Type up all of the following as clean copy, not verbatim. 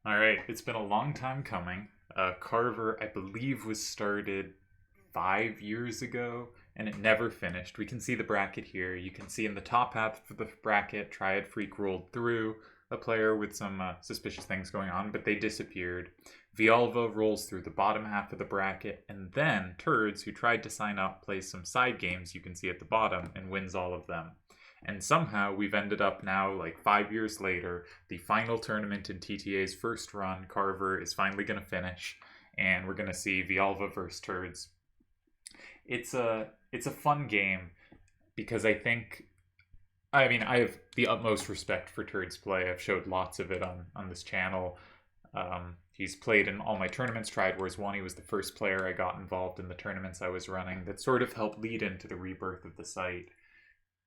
All right, it's been a long time coming. Carver, I believe, was started 5 years ago, and it never finished. We can see the bracket here. You can see in the top half of the bracket, Triad Freak rolled through a player with some suspicious things going on, but they disappeared. Vialva rolls through the bottom half of the bracket, and then Turds, who tried to sign up, plays some side games you can see at the bottom and wins all of them. And somehow we've ended up now, like 5 years later, the final tournament in TTA's first run. Carver is finally going to finish, and we're going to see Vialva versus Turds. It's a fun game because I have the utmost respect for Turds play. I've showed lots of it on this channel. He's played in all my tournaments. Triad Wars 1, he was the first player I got involved in the tournaments I was running that sort of helped lead into the rebirth of the site.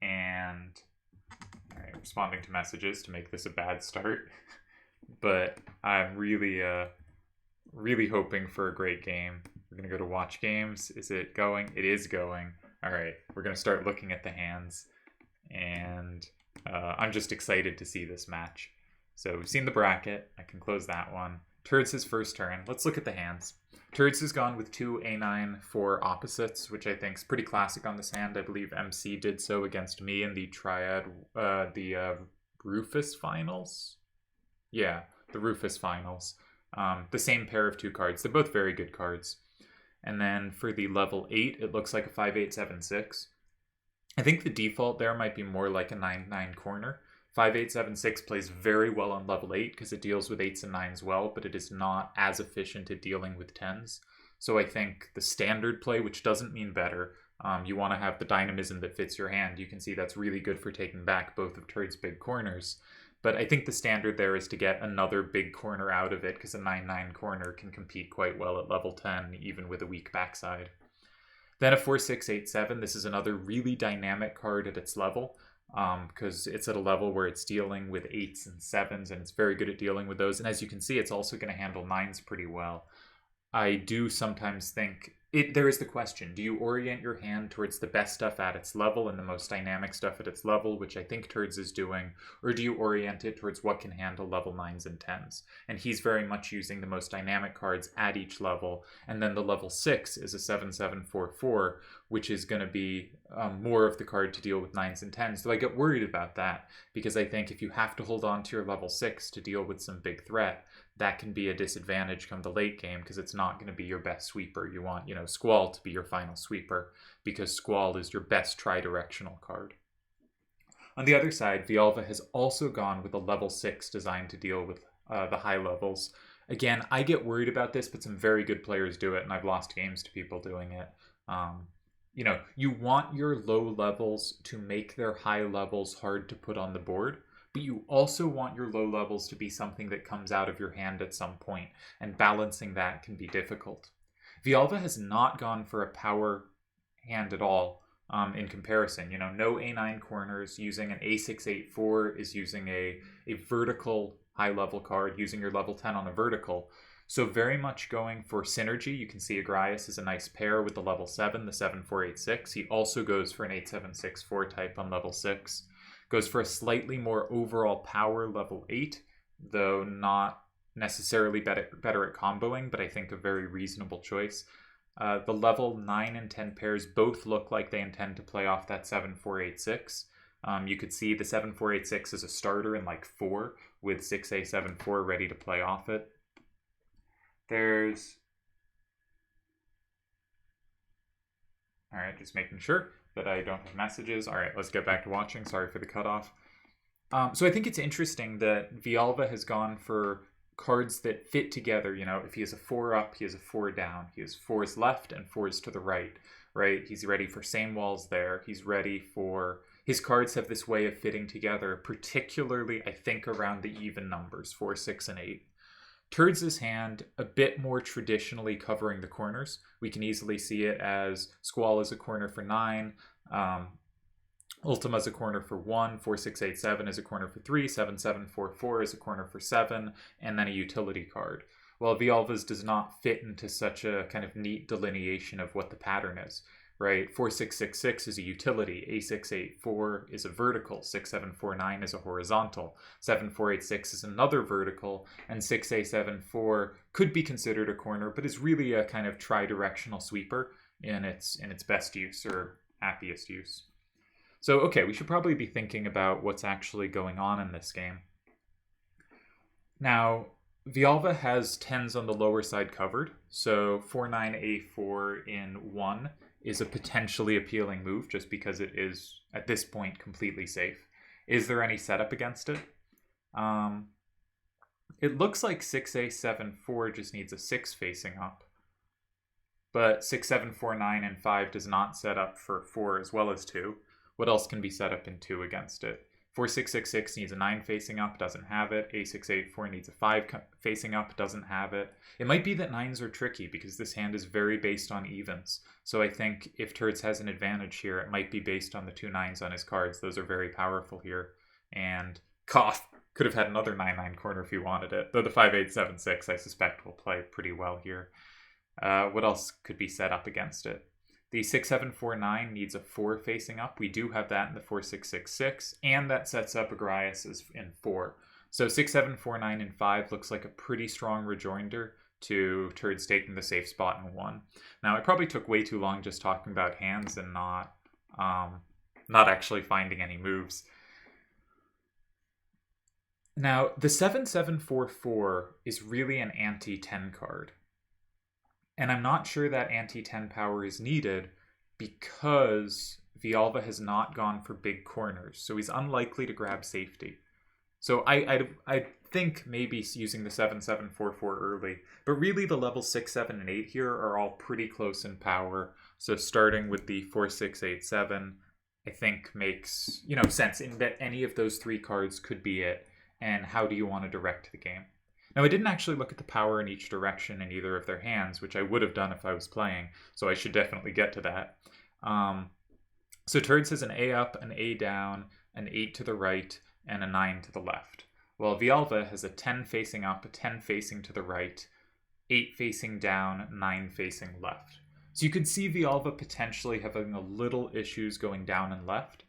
And all right, responding to messages to make this a bad start. But I'm really hoping for a great game. We're gonna go to watch games. Is it going? It is going. All right, we're gonna start looking at the hands, and I'm just excited to see this match. So we've seen the bracket. I can close that one. Turds his first turn. Let's look at the hands. Turds has gone with two A9 for opposites, which I think is pretty classic on this hand. I believe MC did so against me in the Triad, the Rufus finals. Yeah, the Rufus finals. The same pair of two cards. They're both very good cards. And then for the level 8, it looks like a 5876. I think the default there might be more like a 9-9 corner. 5876 plays very well on level 8 because it deals with 8s and 9s well, but it is not as efficient at dealing with 10s. So I think the standard play, which doesn't mean better, you want to have the dynamism that fits your hand. You can see that's really good for taking back both of Turd's big corners. But I think the standard there is to get another big corner out of it because a 9-9 corner can compete quite well at level 10, even with a weak backside. Then a 4687, this is another really dynamic card at its level because it's at a level where it's dealing with 8s and 7s and it's very good at dealing with those. And as you can see, it's also going to handle 9s pretty well. I do sometimes think there is the question, do you orient your hand towards the best stuff at its level and the most dynamic stuff at its level, which I think Turds is doing, or do you orient it towards what can handle level 9s and 10s? And he's very much using the most dynamic cards at each level, and then the level 6 is a 7744, which is going to be more of the card to deal with 9s and 10s. So I get worried about that, because I think if you have to hold on to your level 6 to deal with some big threat, that can be a disadvantage come the late game because it's not going to be your best sweeper. You want, Squall to be your final sweeper because Squall is your best tri-directional card. On the other side, Vialva has also gone with a level 6 designed to deal with the high levels. Again, I get worried about this, but some very good players do it, and I've lost games to people doing it. You want your low levels to make their high levels hard to put on the board, but you also want your low levels to be something that comes out of your hand at some point, and balancing that can be difficult. Vialva has not gone for a power hand at all in comparison. No A9 corners, using an A684 is using a vertical high-level card, using your level 10 on a vertical. So very much going for synergy. You can see Agrias is a nice pair with the level 7, the 7486. He also goes for an 8764 type on level 6. Goes for a slightly more overall power level 8, though not necessarily better at comboing, but I think a very reasonable choice. The level 9 and 10 pairs both look like they intend to play off that 7486. You could see the 7486 as a starter in like 4 with 6A74 ready to play off it. All right, just making sure that I don't have messages. All right, let's get back to watching. Sorry for the cutoff. So I think it's interesting that Vialva has gone for cards that fit together. If he has a 4 up, he has a 4 down. He has 4s left and 4s to the right, right? He's ready for same walls there. He's ready for... His cards have this way of fitting together, particularly, I think, around the even numbers, 4, 6, and 8. Turds' hand a bit more traditionally covering the corners. We can easily see it as Squall is a corner for 9, Ultima is a corner for 1, 4687 is a corner for 3, 7744 is a corner for 7, and then a utility card. While Vialva's does not fit into such a kind of neat delineation of what the pattern is. right? 4666 is a utility. A684 is a vertical. 6749 is a horizontal. 7486 is another vertical. And 6A74 could be considered a corner, but is really a kind of tri-directional sweeper in its best use or happiest use. So, okay, we should probably be thinking about what's actually going on in this game. Now, Villalba has 10s on the lower side covered, so 4-9-A4 in 1 is a potentially appealing move just because it is, at this point, completely safe. Is there any setup against it? It looks like 6A7-4 just needs a 6 facing up, but 6-7-4-9 and 5 does not set up for 4 as well as 2. What else can be set up in 2 against it? 4666 needs a 9 facing up, doesn't have it. A684 needs a 5 facing up, doesn't have it. It might be that 9s are tricky because this hand is very based on evens. So I think if Turds has an advantage here, it might be based on the 2 9s on his cards. Those are very powerful here. And Koth could have had another 9-9 corner if he wanted it. Though the 5-8-7-6 I suspect will play pretty well here. What else could be set up against it? The 6-7-4-9 needs a 4 facing up. We do have that in the 4-6-6-6, and that sets up Agrias as in 4. So 6-7-4-9 and 5 looks like a pretty strong rejoinder to Turds taking the safe spot in 1. Now, I probably took way too long just talking about hands and not actually finding any moves. Now, the 7-7-4-4 is really an anti-10 card. And I'm not sure that anti-10 power is needed because Villalba has not gone for big corners, so he's unlikely to grab safety. So I think maybe using the 7-7-4-4 early, but really the levels 6, 7, and 8 here are all pretty close in power. So starting with the 4-6-8-7, I think makes sense in that any of those 3 cards could be it. And how do you want to direct the game? Now, I didn't actually look at the power in each direction in either of their hands, which I would have done if I was playing, so I should definitely get to that. So Turds has an A up, an A down, an 8 to the right, and a 9 to the left. While Villalba has a 10 facing up, a 10 facing to the right, 8 facing down, 9 facing left. So you could see Villalba potentially having a little issues going down and left.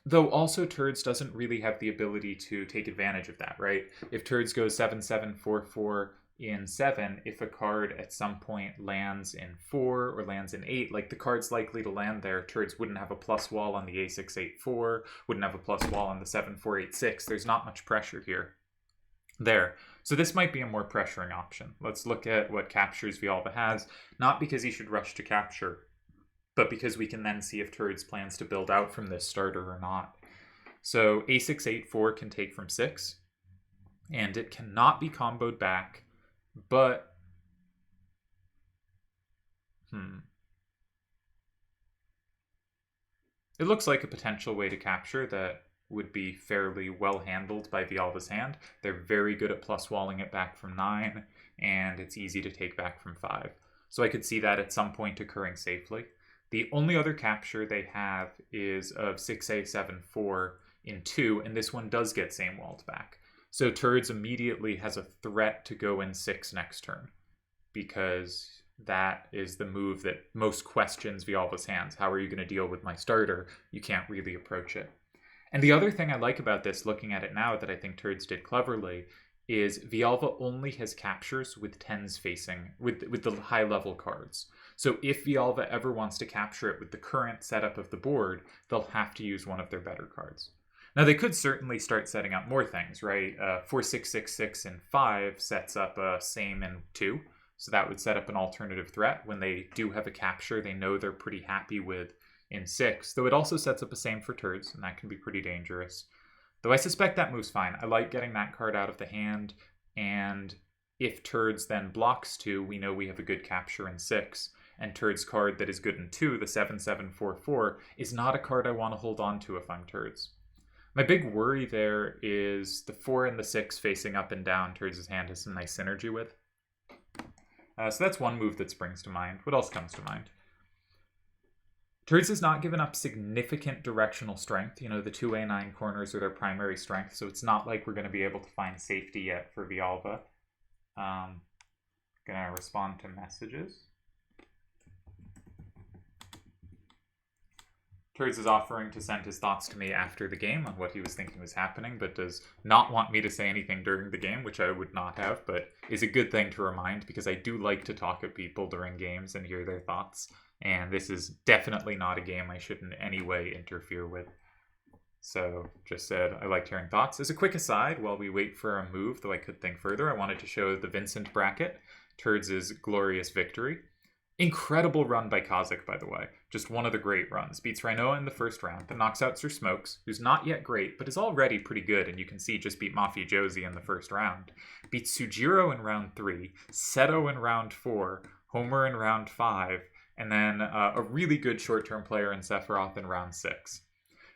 Though also Turds doesn't really have the ability to take advantage of that, right? If Turds goes 7-7-4-4 in 7, if a card at some point lands in 4 or lands in 8, like the card's likely to land there, Turds wouldn't have a plus wall on the A6-8-4, wouldn't have a plus wall on the 7-4-8-6. There's not much pressure here. There. So this might be a more pressuring option. Let's look at what captures Villalba has, not because he should rush to capture, but because we can then see if Turds plans to build out from this starter or not. So A6-8-4 can take from 6, and it cannot be comboed back, but it looks like a potential way to capture that would be fairly well handled by Villalba's hand. They're very good at plus walling it back from 9, and it's easy to take back from 5. So I could see that at some point occurring safely. The only other capture they have is of 6A7-4 in 2, and this one does get same walled back. So Turds immediately has a threat to go in 6 next turn, because that is the move that most questions Villalba's hands. How are you going to deal with my starter? You can't really approach it. And the other thing I like about this, looking at it now, that I think Turds did cleverly, is Villalba only has captures with 10s facing, with the high-level cards. So if Villalba ever wants to capture it with the current setup of the board, they'll have to use one of their better cards. Now, they could certainly start setting up more things, right? 4-6-6-6 and 5 sets up a same and 2. So that would set up an alternative threat. When they do have a capture, they know they're pretty happy with in 6. Though it also sets up a same for Turds, and that can be pretty dangerous. Though I suspect that move's fine. I like getting that card out of the hand, and if Turds then blocks 2, we know we have a good capture in 6. And Turds' card that is good in 2, the 7-7-4-4, is not a card I want to hold on to if I'm Turds. My big worry there is the 4 and the 6 facing up and down Turds' hand has some nice synergy with. So that's one move that springs to mind. What else comes to mind? Turds has not given up significant directional strength. The 2A9 corners are their primary strength, so it's not like we're going to be able to find safety yet for Villalba. Going to respond to messages. Turds is offering to send his thoughts to me after the game on what he was thinking was happening, but does not want me to say anything during the game, which I would not have, but is a good thing to remind because I do like to talk at people during games and hear their thoughts, and this is definitely not a game I should in any way interfere with. So, just said, I liked hearing thoughts. As a quick aside, while we wait for a move, though I could think further, I wanted to show the Vincent bracket, Turds' glorious victory. Incredible run by Kazakh, by the way. Just one of the great runs. Beats Rhinoa in the first round, then knocks out Sir Smokes, who's not yet great, but is already pretty good, and you can see just beat Mafia Josie in the first round. Beats Sujiro in round 3, Seto in round 4, Homer in round 5, and then a really good short-term player in Sephiroth in round 6.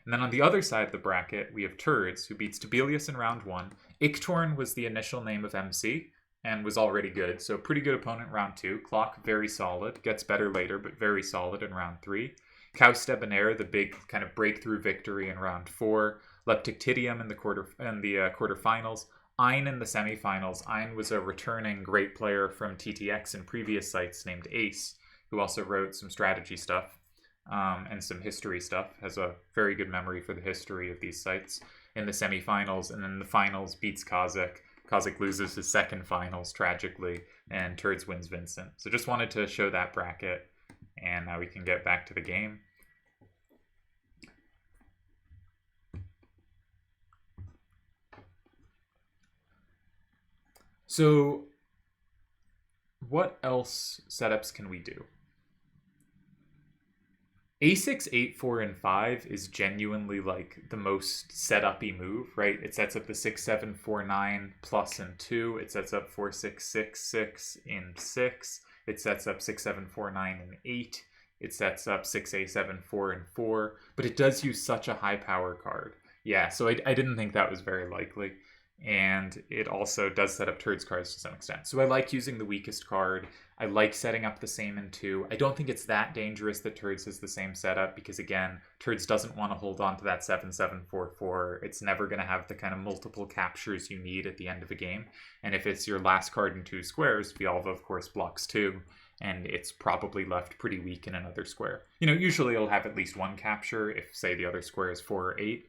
And then on the other side of the bracket, we have Turds, who beats Tibelius in round 1. Iktorn was the initial name of MC, and was already good, so pretty good opponent round 2. Clock, very solid. Gets better later, but very solid in round 3. Kaus Debonair, the big kind of breakthrough victory in round 4. Leptictidium in the quarterfinals. Ein in the semifinals. Ein was a returning great player from TTX and previous sites named Ace, who also wrote some strategy stuff and some history stuff. Has a very good memory for the history of these sites in the semifinals, and then the finals beats Kazakh. Kazakh loses his second finals tragically, and Turds wins Vincent. So just wanted to show that bracket, and now we can get back to the game. So what else setups can we do? A6, 8, 4, and 5 is genuinely like the most set-up-y move, right? It sets up the 6, 7, 4, 9 plus in 2. It sets up 4, 6, 6, 6 in 6. It sets up 6, 7, 4, 9 in 8. It sets up 6, A, 7, 4, and 4. But it does use such a high power card. Yeah, so I didn't think that was very likely. And it also does set up Turds cards to some extent. So I like using the weakest card. I like setting up the same in 2. I don't think it's that dangerous that Turds has the same setup because, again, Turds doesn't want to hold on to that 7-7-4-4. It's never going to have the kind of multiple captures you need at the end of a game. And if it's your last card in 2 squares, Vialva, of course, blocks 2, and it's probably left pretty weak in another square. You know, usually it'll have at least one capture if, say, the other square is 4 or 8.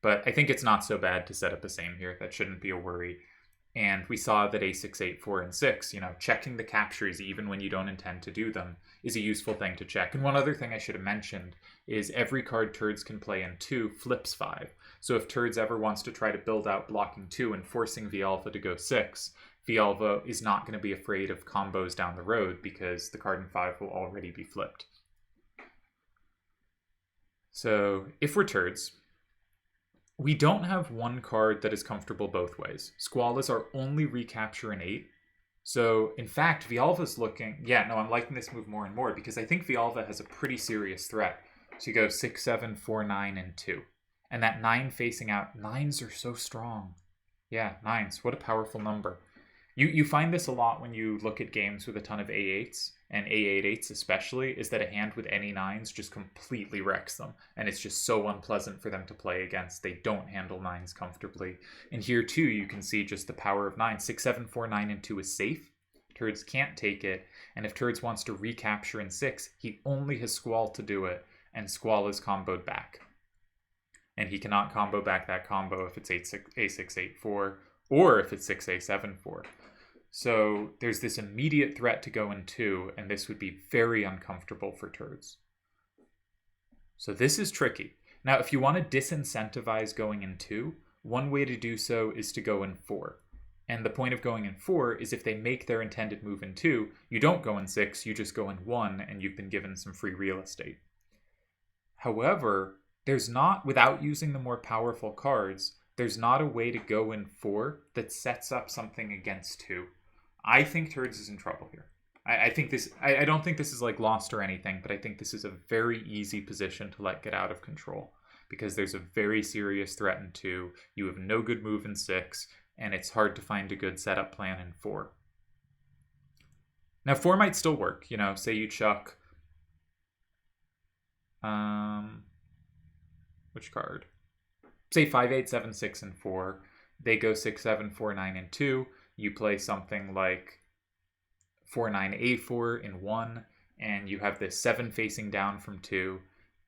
But I think it's not so bad to set up the same here. That shouldn't be a worry. And we saw that A6, 8, 4, and 6, you know, checking the captures even when you don't intend to do them is a useful thing to check. And one other thing I should have mentioned is every card Turds can play in 2 flips 5. So if Turds ever wants to try to build out blocking 2 and forcing Vialva to go 6, Vialva is not going to be afraid of combos down the road because the card in 5 will already be flipped. So if we're Turds, we don't have one card that is comfortable both ways. Squall is our only recapture in 8. So, in fact, Vialva's looking... Yeah, no, I'm liking this move more and more because I think Vialva has a pretty serious threat. So you go 6, 7, 4, 9, and 2. And that 9 facing out... 9s are so strong. Yeah, 9s. What a powerful number. You find this a lot when you look at games with a ton of A8s, and A8-8s especially, is that a hand with any 9s just completely wrecks them. And it's just so unpleasant for them to play against. They don't handle 9s comfortably. And here too, you can see just the power of 9. 6, 7, 4, 9, and 2 is safe. Turds can't take it. And if Turds wants to recapture in 6, he only has Squall to do it. And Squall is comboed back. And he cannot combo back that combo if it's A6, 8, 4, or if it's 6, A, 7, 4. So there's this immediate threat to go in 2, and this would be very uncomfortable for Turds. So this is tricky. Now, if you want to disincentivize going in 2, one way to do so is to go in 4. And the point of going in 4 is if they make their intended move in 2, you don't go in 6, you just go in 1, and you've been given some free real estate. However, there's not, without using the more powerful cards, there's not a way to go in 4 that sets up something against 2. I think Turds is in trouble here. I think this. I don't think this is like lost or anything, but I think this is a very easy position to let get out of control because there's a very serious threat in 2. You have no good move in 6, and it's hard to find a good setup plan in 4. Now 4 might still work. You know, say you chuck. Which card? Say 5, 8, 7, 6, and 4. They go 6, 7, 4, 9, and 2. You play something like 4, 9, A4 in 1, and you have this 7 facing down from 2,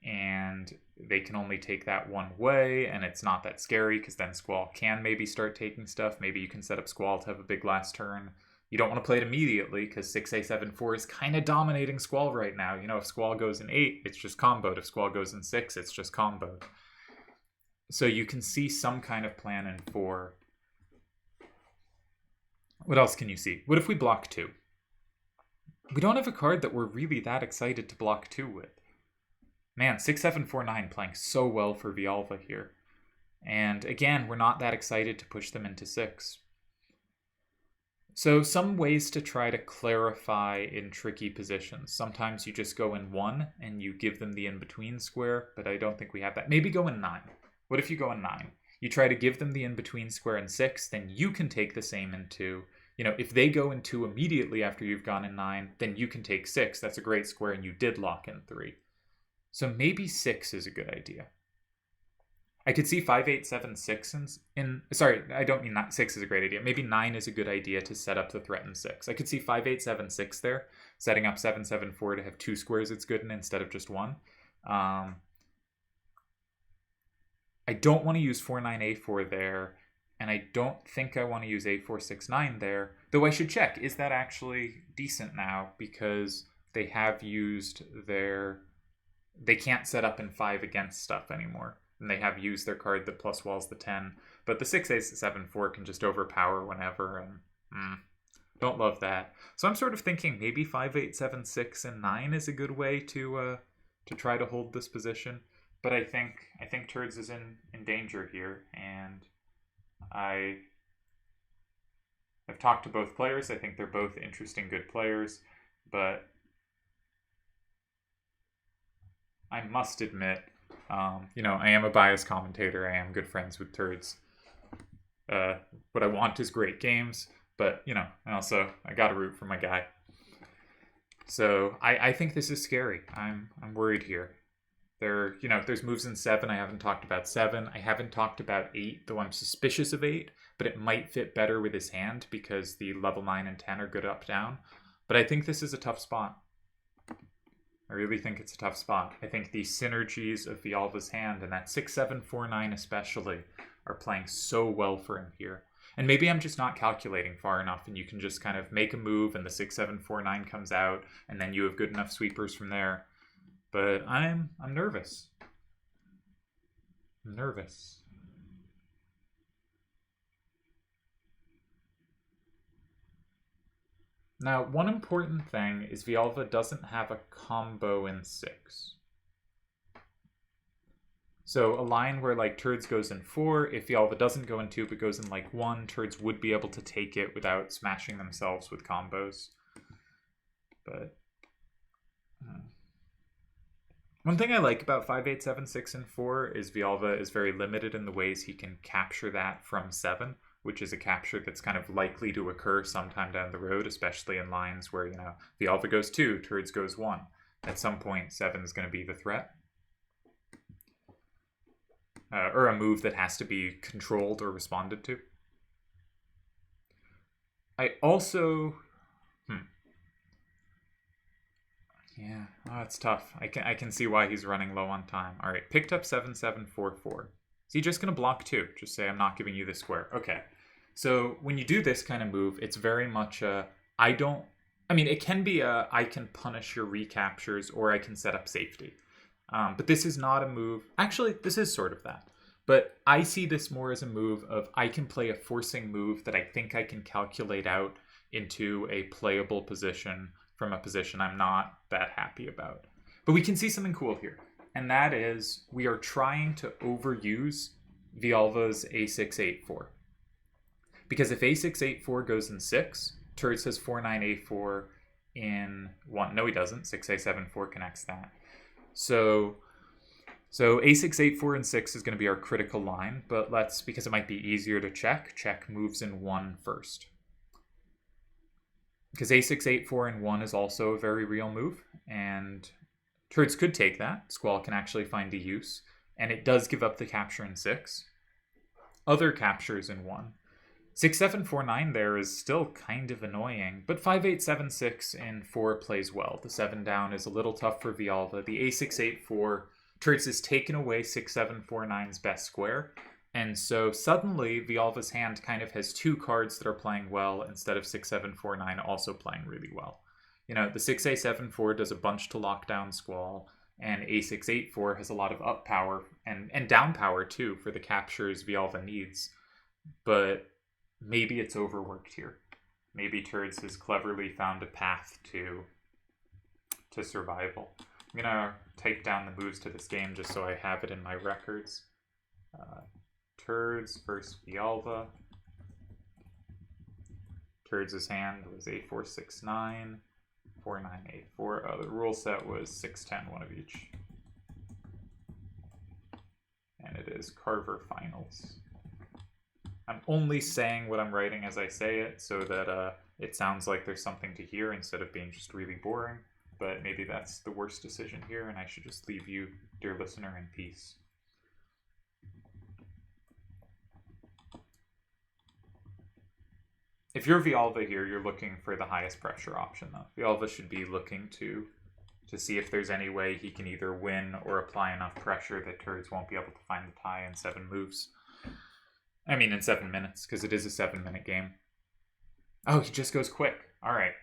and they can only take that one way, and it's not that scary because then Squall can maybe start taking stuff. Maybe you can set up Squall to have a big last turn. You don't want to play it immediately because 6A7-4 is kind of dominating Squall right now. You know, if Squall goes in 8, it's just comboed. If Squall goes in 6, it's just comboed. So you can see some kind of plan in 4. What else can you see? What if we block 2? We don't have a card that we're really that excited to block 2 with. Man, 6-7-4-9 playing so well for Villalva here. And again, we're not that excited to push them into 6. So some ways to try to clarify in tricky positions. Sometimes you just go in 1 and you give them the in-between square, but I don't think we have that. Maybe go in 9. What if you go in 9? You try to give them the in-between square in 6, then you can take the same in 2. You know, if they go in 2 immediately after you've gone in 9, then you can take 6. That's a great square, and you did lock in 3. So maybe 6 is a good idea. I could see 5-8-7-6 in sorry, I don't mean that 6 is a great idea. Maybe 9 is a good idea to set up the threatened 6. I could see 5-8-7-6 there, setting up 7-7-4 to have 2 squares it's good in instead of just 1. I don't want to use 4-9-A4 there, and I don't think I want to use 8-4-6-9 there, though I should check, is that actually decent now? Because they have used their... They can't set up in 5 against stuff anymore. And they have used their card that plus walls the 10. But the 6-8-7-4 can just overpower whenever, and don't love that. So I'm sort of thinking maybe 5-8-7-6 and 9 is a good way to try to hold this position. But I think Turds is in danger here, and I've talked to both players. I think they're both interesting, good players, but I must admit, you know, I am a biased commentator. I am good friends with Turds. What I want is great games, but, you know, I got to root for my guy. So I think this is scary. I'm worried here. You know, there's moves in 7. I haven't talked about 7. I haven't talked about 8, though I'm suspicious of 8, but it might fit better with his hand because the level 9 and 10 are good up-down. But I think this is a tough spot. I really think it's a tough spot. I think the synergies of Villalva's hand, and that 6-7-4-9 especially, are playing so well for him here. And maybe I'm just not calculating far enough, and you can just kind of make a move, and the 6-7-4-9 comes out, and then you have good enough sweepers from there. But I'm nervous. I'm nervous. Now, one important thing is Villalva doesn't have a combo in 6. So a line where like Turds goes in 4, if Villalva doesn't go in 2 but goes in like 1, Turds would be able to take it without smashing themselves with combos. But one thing I like about 5-8-7-6 and 4 is Villalva is very limited in the ways he can capture that from 7, which is a capture that's kind of likely to occur sometime down the road, especially in lines where, you know, Villalva goes 2, Turds goes 1. At some point, 7 is going to be the threat. Or a move that has to be controlled or responded to. I also... Yeah, oh, it's tough. I can see why he's running low on time. All right, picked up 7-7-4-4. Is he just going to block 2? Just say, I'm not giving you this square. Okay. So when you do this kind of move, it's very much it can be I can punish your recaptures or I can set up safety. But this is not a move. Actually, this is sort of that. But I see this more as a move of I can play a forcing move that I think I can calculate out into a playable position from a position I'm not that happy about. But we can see something cool here. And that is we are trying to overuse Villalva's A6-8-4. Because if A6-8-4 goes in 6, Turds has 4-9-A4 in 1. No, he doesn't. 6-A-7-4 connects that. So A6-8-4 and 6 is going to be our critical line, but because it might be easier to check moves in 1 first. Because A6-8-4 and 1 is also a very real move, and Turds could take that. Squall can actually find a use, and it does give up the capture in 6. Other captures in 1. 6-7-4-9 there is still kind of annoying, but 5-8-7-6 in 4 plays well. The 7 down is a little tough for Villalva. The A6-8-4 Turds has taken away 6749's best square, and so suddenly Villalva's hand kind of has two cards that are playing well instead of 6749 also playing really well. You know, the 6A74 does a bunch to lock down Squall, and A684 has a lot of up power and down power too for the captures Villalva needs. But maybe it's overworked here. Maybe Turds has cleverly found a path to survival. I'm gonna take down the moves to this game just so I have it in my records. Turds versus Villalva. Turds' hand was A469, 4984. The rule set was 610, one of each. And it is Carver Finals. I'm only saying what I'm writing as I say it so that it sounds like there's something to hear instead of being just really boring. But maybe that's the worst decision here, and I should just leave you, dear listener, in peace. If you're Villalva here, you're looking for the highest pressure option, though. Villalva should be looking to see if there's any way he can either win or apply enough pressure that Turds won't be able to find the tie in 7 moves. I mean, in 7 minutes, because it is a 7-minute game. Oh, he just goes quick. All right.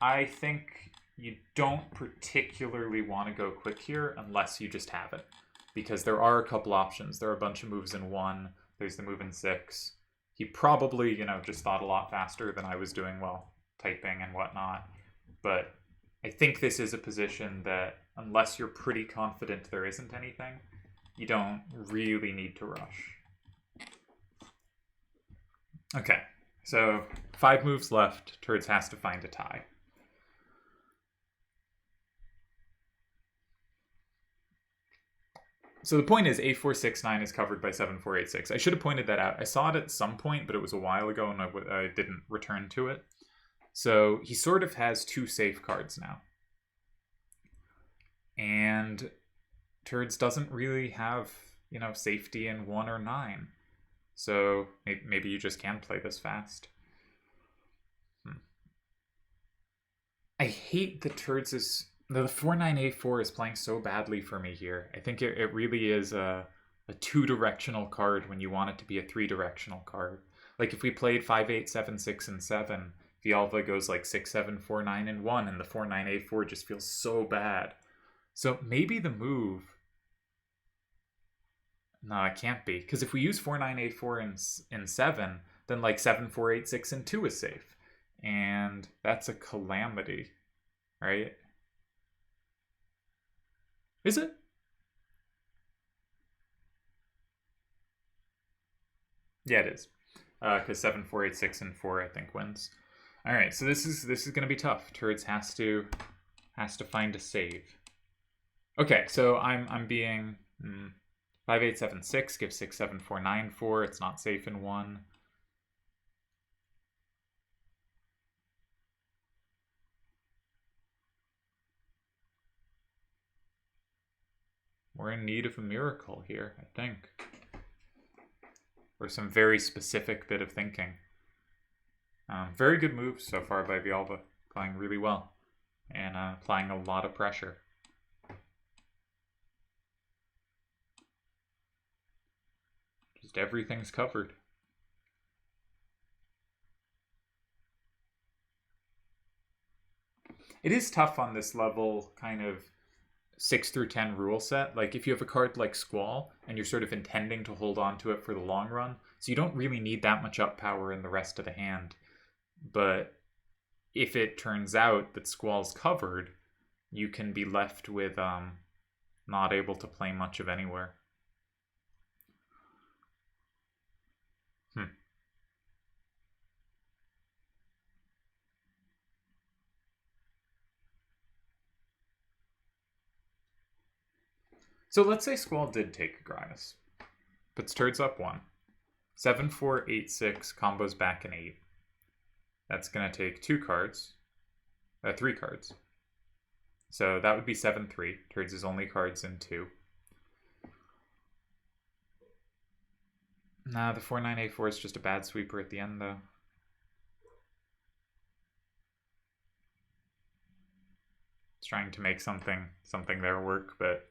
I think you don't particularly want to go quick here unless you just have it, because there are a couple options. There are a bunch of moves in 1. There's the move in 6. He probably, just thought a lot faster than I was doing while typing and whatnot. But I think this is a position that, unless you're pretty confident there isn't anything, you don't really need to rush. Okay, so 5 moves left. Turds has to find a tie. So the point is A469 is covered by 7486. I should have pointed that out. I saw it at some point, but it was a while ago and I didn't return to it. So he sort of has 2 safe cards now. And Turds doesn't really have, safety in 1 or 9. So maybe you just can play this fast. I hate that Turds is... The 4984 is playing so badly for me here. I think it really is a 2-directional card when you want it to be a 3-directional card. Like if we played 5876 and 7, Villalva goes like 6749 and 1, and the 4984 just feels so bad. So maybe the move... No, it can't be. Because if we use 4984 in 7, then like 7486 and 2 is safe. And that's a calamity, right? Is it? Yeah, it is. Because 7486 and 4 I think wins. All right, so this is going to be tough. Turds has to find a save. Okay, so I'm being 5876 gives 6749 4. It's not safe in 1. We're in need of a miracle here, I think. Or some very specific bit of thinking. Very good moves so far by Villalva. Playing really well. And applying a lot of pressure. Just everything's covered. It is tough on this level, kind of 6 through 10 rule set. Like if you have a card like Squall and you're sort of intending to hold on to it for the long run, so you don't really need that much up power in the rest of the hand. But if it turns out that Squall's covered, you can be left with not able to play much of anywhere. So let's say Squall did take Agrias. Puts Turds up 1. 7, 4, 8, 6, combos back an 8. That's going to take 2 cards. 3 cards. So that would be 7, 3. Turds' only cards in 2. Nah, the 4, 9, 8, 4 is just a bad sweeper at the end, though. It's trying to make something there work, but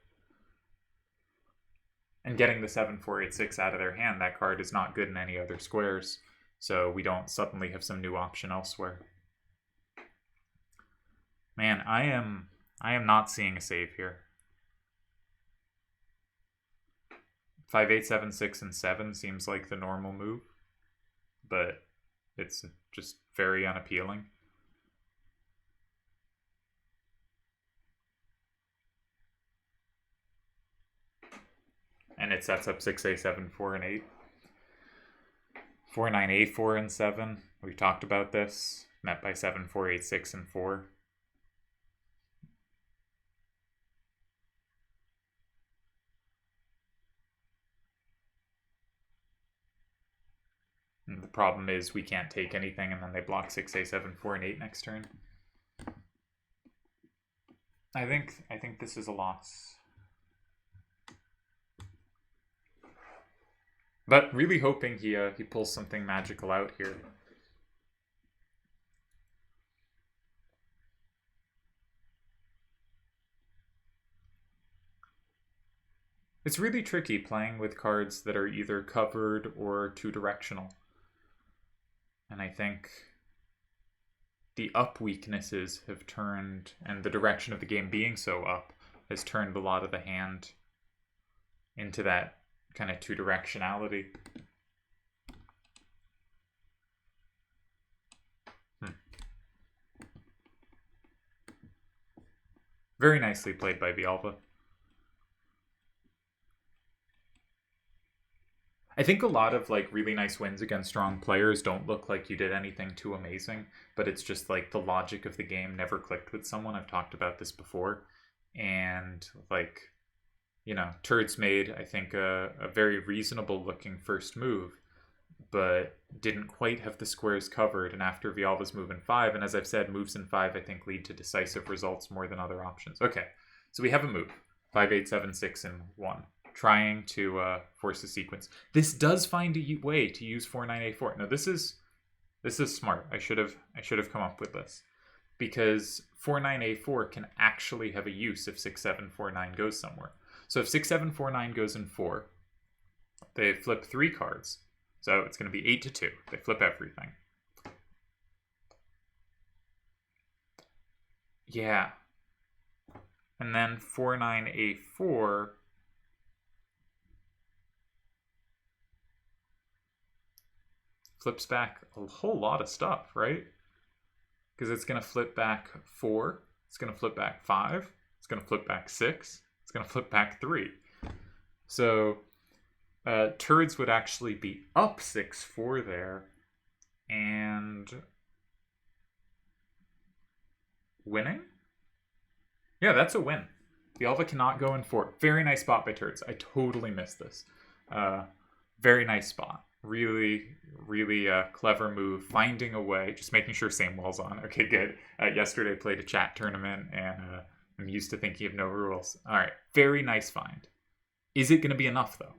And getting the 7-4-8-6 out of their hand, that card is not good in any other squares, so we don't suddenly have some new option elsewhere. Man, I am not seeing a save here. 5-8, 7, 6, and 7 seems like the normal move, but it's just very unappealing. And it sets up 6A, 7, 4, and 8. 4, 9, A, 4, and 7. We've talked about this. Met by 7, 4, 8, 6, and 4. And the problem is we can't take anything, and then they block 6A, 7, 4, and 8 next turn. I think this is a loss. But really hoping he pulls something magical out here. It's really tricky playing with cards that are either covered or two-directional. And I think the up weaknesses have turned, and the direction of the game being so up, has turned a lot of the hand into that kind of two-directionality. Very nicely played by Villalba. I think a lot of like really nice wins against strong players don't look like you did anything too amazing, but it's just like the logic of the game never clicked with someone. I've talked about this before. And like, you know, Turds made, I think, a very reasonable looking first move, but didn't quite have the squares covered. And after Villalba's move in 5, and as I've said, moves in 5 I think lead to decisive results more than other options. Okay, so we have a move. 5, 8, 7, 6, and 1. Trying to force a sequence. This does find a way to use 4, 9, 8, 4. Now this is smart. I should have come up with this, because 4, 9, 8, 4 can actually have a use if 6, 7, 4, 9 goes somewhere. So if 6, 7, 4, 9 goes in 4, they flip 3 cards. So it's going to be 8 to 2. They flip everything. Yeah. And then 4, 9, 8, 4. Flips back a whole lot of stuff, right? Because it's going to flip back 4. It's going to flip back 5. It's going to flip back 6. It's going to flip back 3. So Turds would actually be up 6-4 there. And winning? Yeah, that's a win. Villalba cannot go in 4. Very nice spot by Turds. I totally missed this. Very nice spot. Really, really clever move. Finding a way. Just making sure same wall's on. Okay, good. Yesterday played a chat tournament, and I'm used to thinking of no rules. All right, very nice find. Is it going to be enough, though?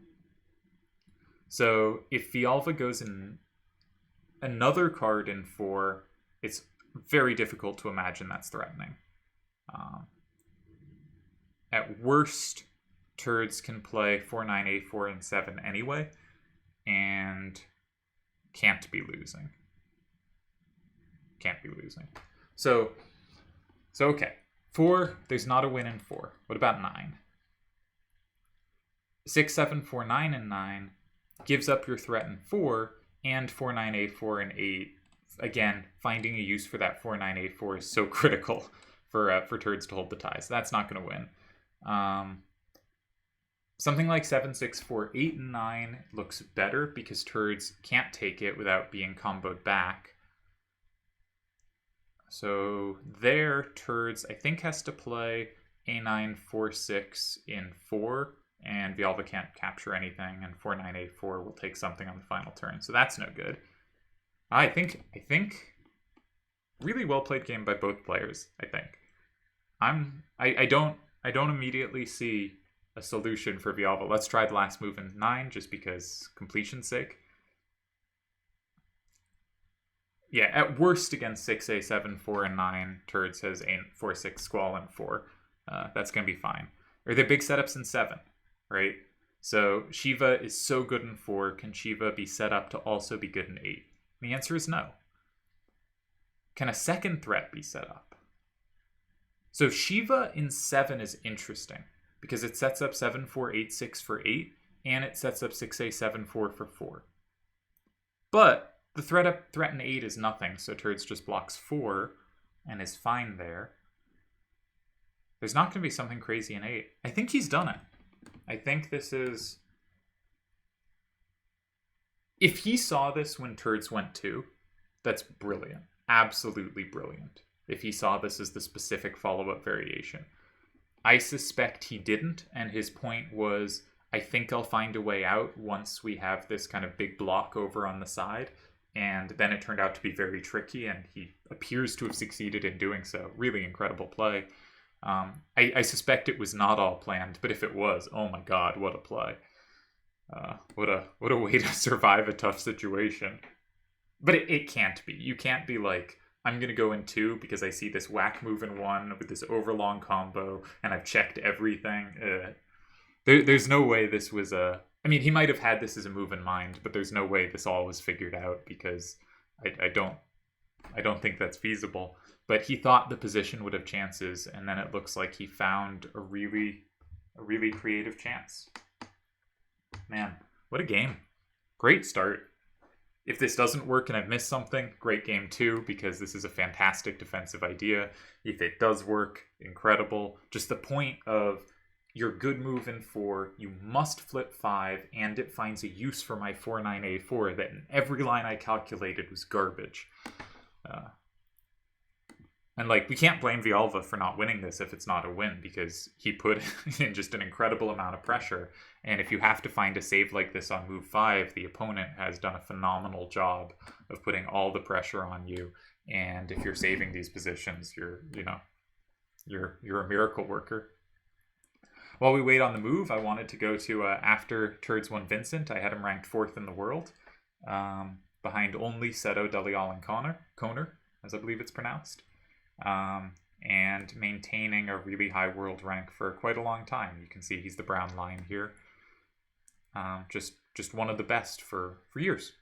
So if Villalba goes in another card in 4, it's very difficult to imagine that's threatening. At worst, Turds can play 4, 9, 8, 4, and 7 anyway, and can't be losing. Can't be losing. So okay. 4, there's not a win in 4. What about 9? 6, 7, 4, 9, and 9 gives up your threat in 4, and 4, 9, 8, 4, and 8. Again, finding a use for that 4, 9, 8, 4 is so critical for Turds to hold the ties. That's not going to win. Something like 7, 6, 4, 8, and 9 looks better because Turds can't take it without being comboed back. So there, Turds, I think, has to play A9, 4, 6 in 4, and Villalba can't capture anything, and 4, 9, 8, 4 will take something on the final turn. So that's no good. I think really well played game by both players, I think. I don't immediately see a solution for Villalba. Let's try the last move in 9, just because completion's sake. Yeah, at worst against 6, A, 7, 4, and 9, Turds has A, 4, 6, Squall, and 4. That's going to be fine. Or the big setups in 7, right? So Shiva is so good in 4. Can Shiva be set up to also be good in 8? The answer is no. Can a second threat be set up? So Shiva in 7 is interesting because it sets up 7-4-8-6 for 8, and it sets up 6A-7-4 for 4. But the threat in 8 is nothing, so Turds just blocks 4 and is fine there. There's not going to be something crazy in 8. I think he's done it. I think this is... If he saw this when Turds went 2, that's brilliant. Absolutely brilliant. If he saw this as the specific follow-up variation. I suspect he didn't, and his point was, I think I'll find a way out once we have this kind of big block over on the side. And then it turned out to be very tricky, and he appears to have succeeded in doing so. Really incredible play. I suspect it was not all planned, but if it was, oh my god, what a play. What a way to survive a tough situation. But it can't be. You can't be like, I'm going to go in 2 because I see this whack move in 1 with this overlong combo, and I've checked everything. There's no way this was a... I mean, he might have had this as a move in mind, but there's no way this all was figured out because I don't think that's feasible. But he thought the position would have chances, and then it looks like he found a really creative chance. Man, what a game. Great start. If this doesn't work and I've missed something, great game too, because this is a fantastic defensive idea. If it does work, incredible. Just the point of your good move in 4, you must flip 5, and it finds a use for my 4-9-A-4 that in every line I calculated was garbage. And like, we can't blame Villalva for not winning this if it's not a win, because he put in just an incredible amount of pressure. And if you have to find a save like this on move 5, the opponent has done a phenomenal job of putting all the pressure on you. And if you're saving these positions, you're a miracle worker. While we wait on the move, I wanted to go to after Turds won Vincent. I had him ranked 4th in the world, behind only Seto, Delial, and Koner, as I believe it's pronounced. And maintaining a really high world rank for quite a long time. You can see he's the brown line here. Just one of the best for years.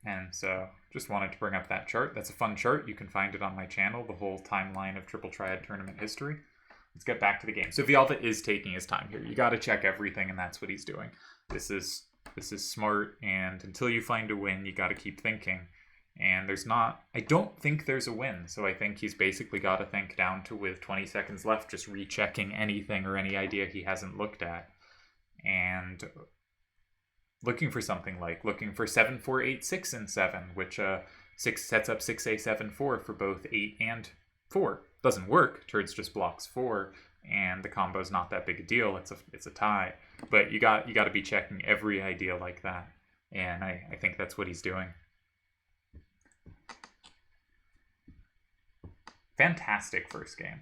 And so just wanted to bring up that chart. That's a fun chart. You can find it on my channel, the whole timeline of Triple Triad tournament history. Let's get back to the game. So Villalva is taking his time here. You got to check everything, and that's what he's doing. This is smart, and until you find a win, you got to keep thinking. And I don't think there's a win, so I think he's basically got to think down to, with 20 seconds left, just rechecking anything or any idea he hasn't looked at. And looking for something like, looking for 7-4-8-6 in 7, which 6 sets up 6A-7-4 for both 8 and 4. Doesn't work, Turds just blocks 4, and the combo's not that big a deal, it's a tie. But you got to be checking every idea like that, and I think that's what he's doing. Fantastic first game.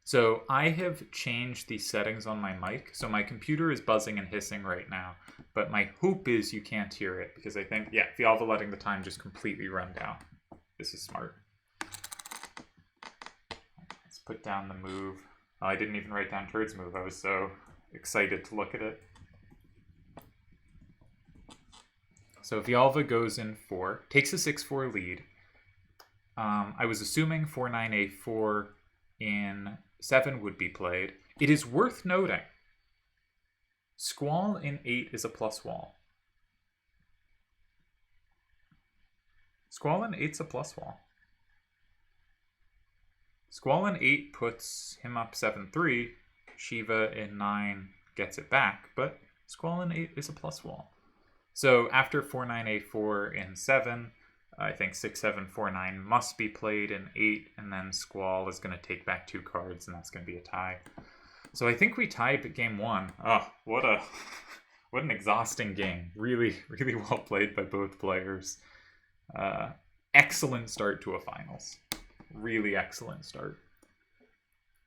So I have changed the settings on my mic. So my computer is buzzing and hissing right now, but my hope is you can't hear it because I think, yeah, Villalva letting the time just completely run down. This is smart. Let's put down the move. Oh, I didn't even write down Turd's move. I was so excited to look at it. So Villalva goes in 4, takes a 6-4 lead. I was assuming 4-9-A-4 in 7 would be played. It is worth noting, Squall in 8 is a plus wall. Squall in 8's a plus wall. Squall in 8 puts him up 7-3. Shiva in 9 gets it back, but Squall in 8 is a plus wall. So after 4-9-A-4 in 7, I think 6-7-4-9 must be played in 8, and then Squall is going to take back 2 cards, and that's going to be a tie. So I think we tied game 1. Oh, what an exhausting game. Really, really well played by both players. Excellent start to a finals. Really excellent start.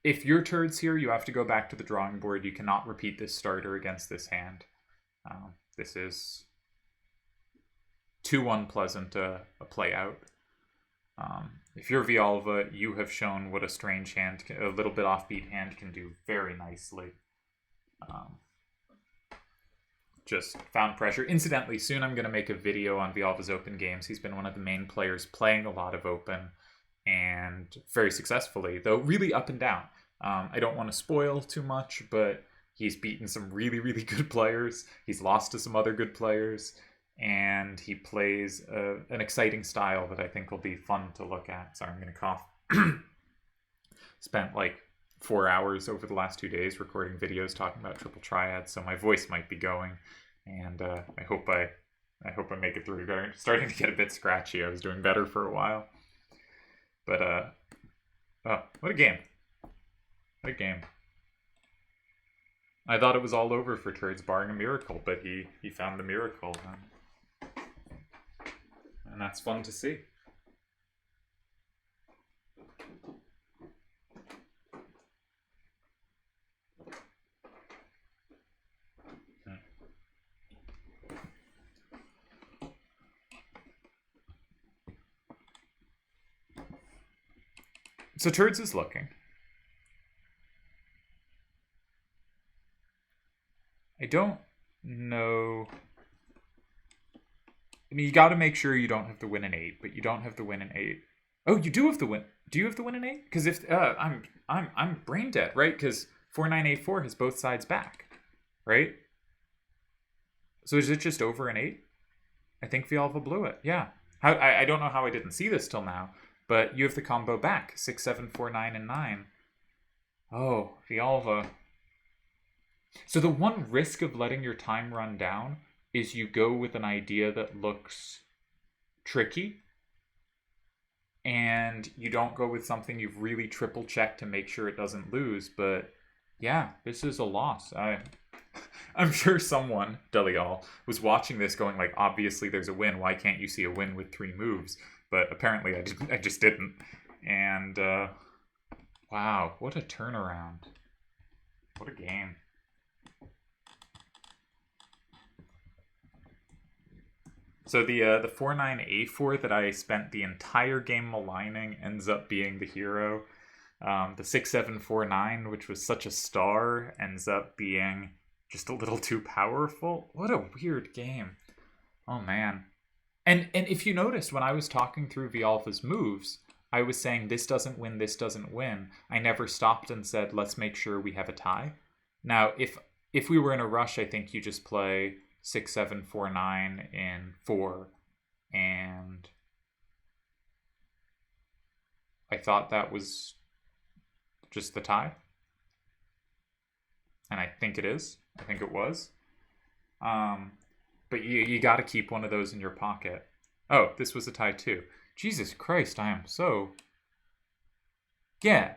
If you're Turds here, you have to go back to the drawing board. You cannot repeat this starter against this hand. this is too unpleasant a play out. If you're Vialva, you have shown what a strange hand, a little bit offbeat hand can do very nicely. Just found pressure. Incidentally, soon I'm going to make a video on Vialva's open games. He's been one of the main players playing a lot of open, and very successfully, though really up and down. I don't want to spoil too much, but he's beaten some really, really good players. He's lost to some other good players, and he plays an exciting style that I think will be fun to look at. Sorry, I'm going to cough. Spent like 4 hours over the last 2 days recording videos talking about triple triads, so my voice might be going, and I hope I make it through. Starting to get a bit scratchy. I was doing better for a while, but oh, what a game! What a game! I thought it was all over for Turds, barring a miracle, but he found the miracle, and that's fun to see. So Turds is looking. I don't know. I mean, you got to make sure you don't have to win an 8, but you don't have to win an 8. Oh, you do have to win. Do you have to win an 8? Because if I'm brain dead, right? Because 4984 has both sides back, right? So is it just over an 8? I think Vialva blew it. Yeah. I don't know how I didn't see this till now. But you have the combo back, 6, 7, 4, 9, and 9. Oh, Vialva. So the one risk of letting your time run down is you go with an idea that looks tricky, and you don't go with something you've really triple checked to make sure it doesn't lose. But yeah, this is a loss. I'm sure someone, Delial, was watching this going like, obviously there's a win. Why can't you see a win with 3 moves? But apparently I just didn't. And, wow, what a turnaround. What a game. So the 4-9-A4 that I spent the entire game maligning ends up being the hero. The 6-7-4-9, which was such a star, ends up being just a little too powerful. What a weird game. Oh, man. And if you noticed, when I was talking through Vialva's moves, I was saying this doesn't win, this doesn't win. I never stopped and said, let's make sure we have a tie. Now, if we were in a rush, I think you just play 6, 7, 4, 9 in 4. And I thought that was just the tie. And I think it is. I think it was. But you got to keep one of those in your pocket. Oh, this was a tie too. Jesus Christ, I am so... Yeah,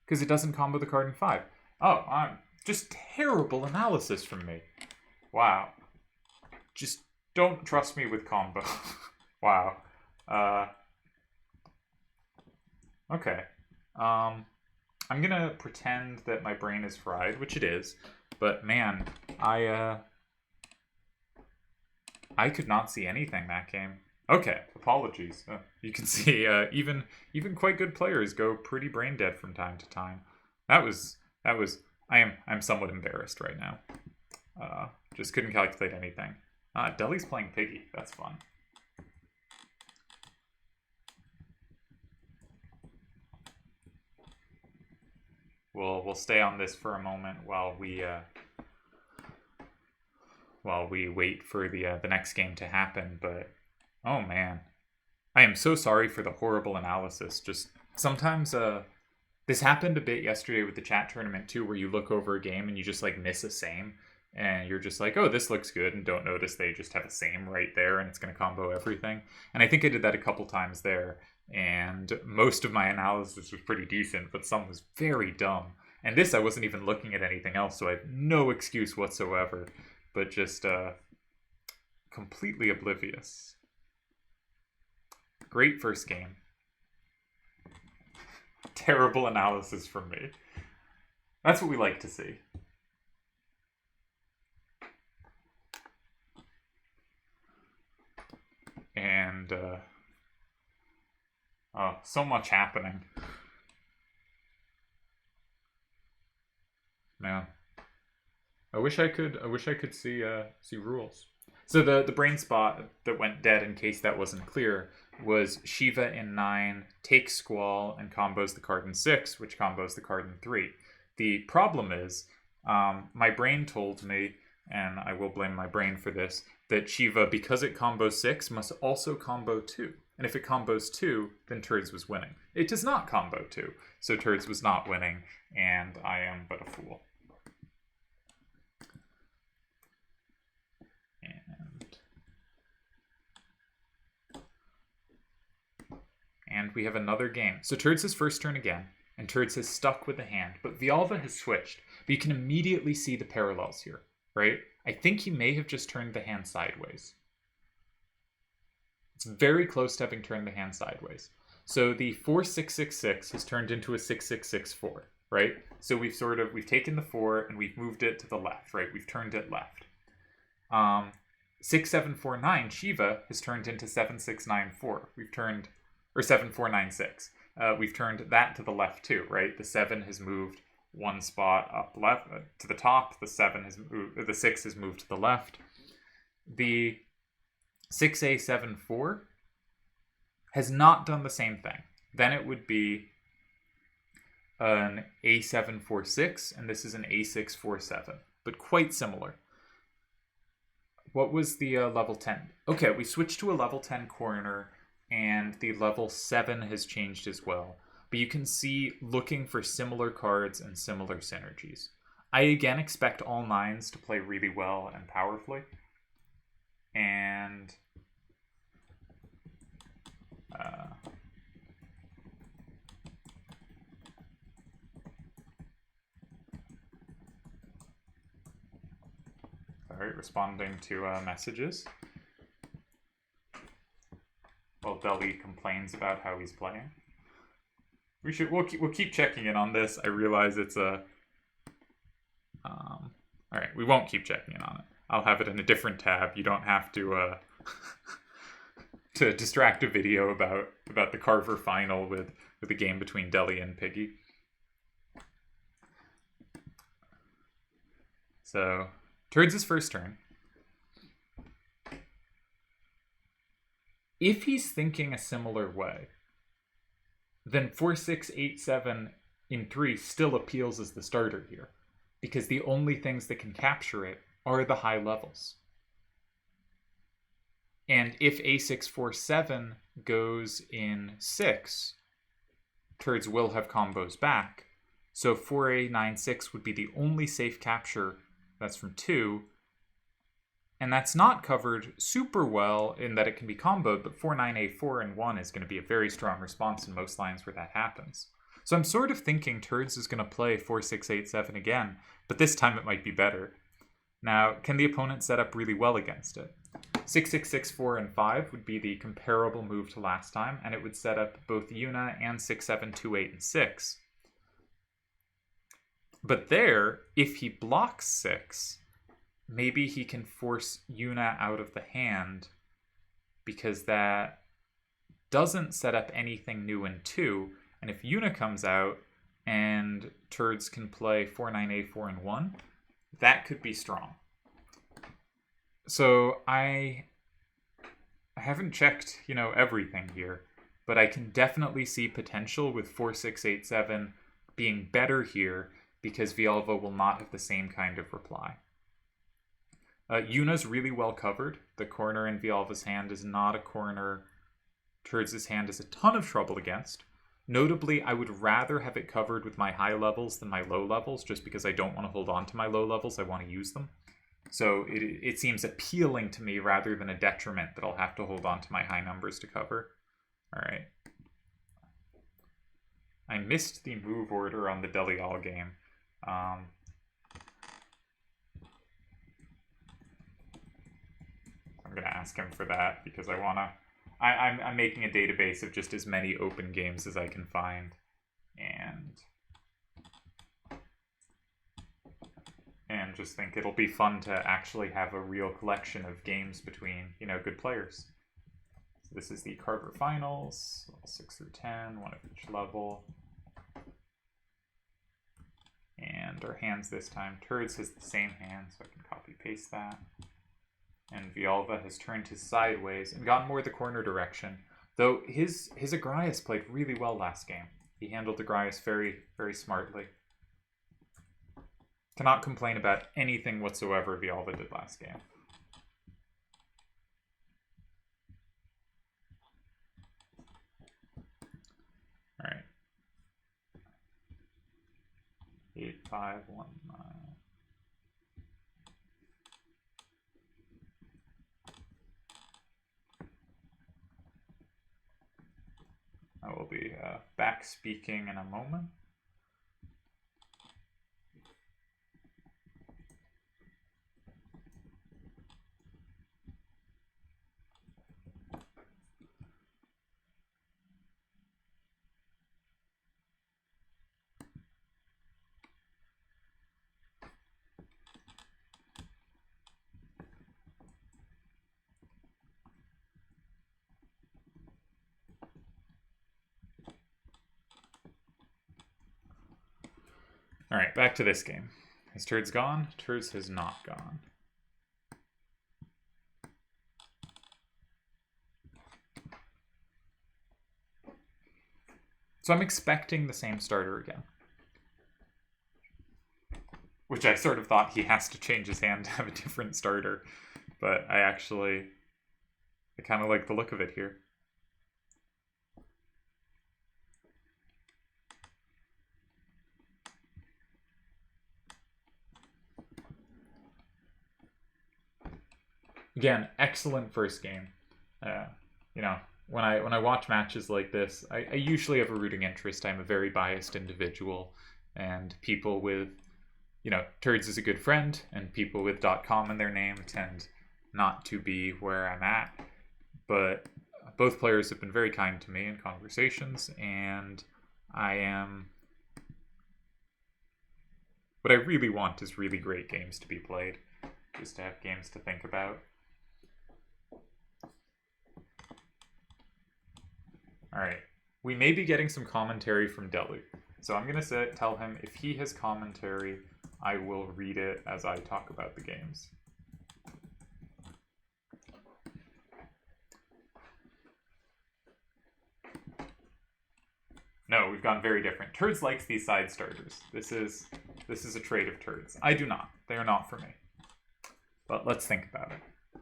because it doesn't combo the card in 5. Oh, I'm just terrible analysis from me. Wow. Just don't trust me with combo. Wow. Okay. I'm gonna pretend that my brain is fried, which it is. But man, I could not see anything that game. Okay, apologies. You can see even quite good players go pretty brain dead from time to time. That was. I'm somewhat embarrassed right now. Just couldn't calculate anything. Deli's playing Piggy. That's fun. We'll stay on this for a moment while we wait for the next game to happen. But oh man, I am so sorry for the horrible analysis. Just sometimes this happened a bit yesterday with the chat tournament too, where you look over a game and you just like miss a same, and you're just like, oh, this looks good, and don't notice they just have a same right there and it's going to combo everything. And I think I did that a couple times there, and most of my analysis was pretty decent, but some was very dumb. And this, I wasn't even looking at anything else, so I have no excuse whatsoever, but just completely oblivious. Great first game. Terrible analysis from me. That's what we like to see. And oh, so much happening. Man, I wish I could see rules. So the brain spot that went dead, in case that wasn't clear, was Shiva in 9 takes Squall and combos the card in 6, which combos the card in 3. The problem is, my brain told me, and I will blame my brain for this, that Shiva, because it combos 6, must also combo 2. And if it combos 2, then Turds was winning. It does not combo 2, so Turds was not winning, and I am but a fool. And we have another game. So Turds has first turn again, and Turds has stuck with the hand, but Vialva has switched. But you can immediately see the parallels here, right? I think he may have just turned the hand sideways. It's very close to having turned the hand sideways. So the 4-6-6-6 has turned into a 6-6-6-4, right? So we've taken the 4 and we've moved it to the left, right? We've turned it left. 6-7-4-9 Shiva has turned into 7-6-9-4. We've turned, or 7-4-9-6. We've turned that to the left too, right? The 7 has moved one spot up left to the top. The 6 has moved to the left. The 6A7-4 has not done the same thing. Then it would be an A7-4-6, and this is an A6-4-7, but quite similar. What was the level 10? Okay, we switched to a level 10 corner, and the level 7 has changed as well. But you can see looking for similar cards and similar synergies. I again expect all 9s to play really well and powerfully. And sorry, responding to messages. Well, Deli complains about how he's playing. We'll keep checking in on this. I realize it's a all right, we won't keep checking in on it. I'll have it in a different tab. You don't have to to distract a video about the Carver Final with the game between Deli and Piggy. So, Turds' first turn. If he's thinking a similar way, then 4-6-8-7 in 3 still appeals as the starter here, because the only things that can capture it are the high levels. And if A6-4-7 goes in 6, Turds will have combos back. So 4A9-6 would be the only safe capture that's from 2. And that's not covered super well in that it can be comboed, but 4-9-A4 and 1 is going to be a very strong response in most lines where that happens. So I'm sort of thinking Turds is going to play 4-6-8-7 again, but this time it might be better. Now, can the opponent set up really well against it? 6-6-6-4 and 5 would be the comparable move to last time, and it would set up both Yuna and 6-7-2-8 and 6. But there, if he blocks 6, maybe he can force Yuna out of the hand, because that doesn't set up anything new in 2, and if Yuna comes out and Turds can play 4-9-A4 and 1, that could be strong. So I haven't checked, everything here, but I can definitely see potential with 4-6-8-7 being better here, because Vialva will not have the same kind of reply. Yuna's really well covered. The corner in Vialva's hand is not a corner Turds' hand is a ton of trouble against. Notably, I would rather have it covered with my high levels than my low levels, just because I don't want to hold on to my low levels. I want to use them. So it seems appealing to me rather than a detriment that I'll have to hold on to my high numbers to cover. All right. I missed the move order on the Delial game. I'm going to ask him for that because I want to... I'm making a database of just as many open games as I can find. And just think it'll be fun to actually have a real collection of games between, good players. this is the Carver Finals, 6 through 10, one of each level. And our hands this time, Turds has the same hand, so I can copy paste that. And Villalva has turned his sideways and gone more the corner direction. Though his Agrias played really well last game. He handled Agrias very, very smartly. Cannot complain about anything whatsoever Villalva did last game. Alright. 8, 5, 1, 9. I will be back speaking in a moment. All right, back to this game. Has Turds gone? Turds has not gone. So I'm expecting the same starter again. Which I sort of thought he has to change his hand to have a different starter. But I kind of like the look of it here. Again, excellent first game. You know, when I watch matches like this, I usually have a rooting interest. I'm a very biased individual, and people with, you know, Turds is a good friend, and people with .com in their name tend not to be where I'm at. But both players have been very kind to me in conversations, and what I really want is really great games to be played, just to have games to think about. All right, we may be getting some commentary from Delu. So I'm going to tell him if he has commentary, I will read it as I talk about the games. No, we've gone very different. Turds likes these side starters. This is a trait of Turds. I do not. They are not for me. But let's think about it.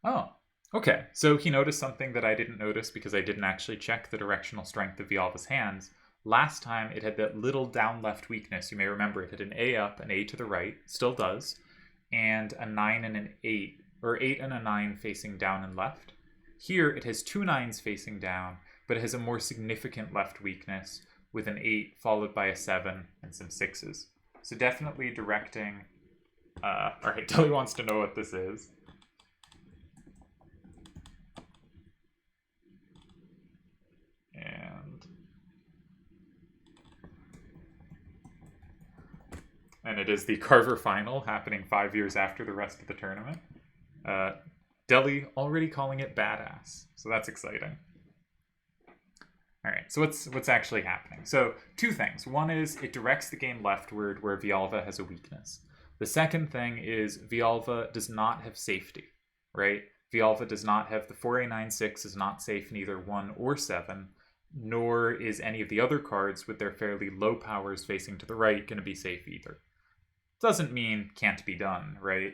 Oh. Okay, so he noticed something that I didn't notice because I didn't actually check the directional strength of Villalva's hands. Last time, it had that little down left weakness. You may remember it had an A up, an A to the right, still does, and a 9 and an 8, or 8 and a 9 facing down and left. Here, it has 2 9s facing down, but it has a more significant left weakness with an 8 followed by a 7 and some 6s. So definitely directing... Alright, Deli wants to know what this is. And it is the Carver Final, happening 5 years after the rest of the tournament. Deli already calling it badass, so that's exciting. All right, so what's actually happening? So 2 things. One is it directs the game leftward where Villalva has a weakness. The second thing is Villalva does not have safety, right? Villalva does not have the 4A96 is not safe in either 1 or 7, nor is any of the other cards with their fairly low powers facing to the right going to be safe either. Doesn't mean can't be done, right?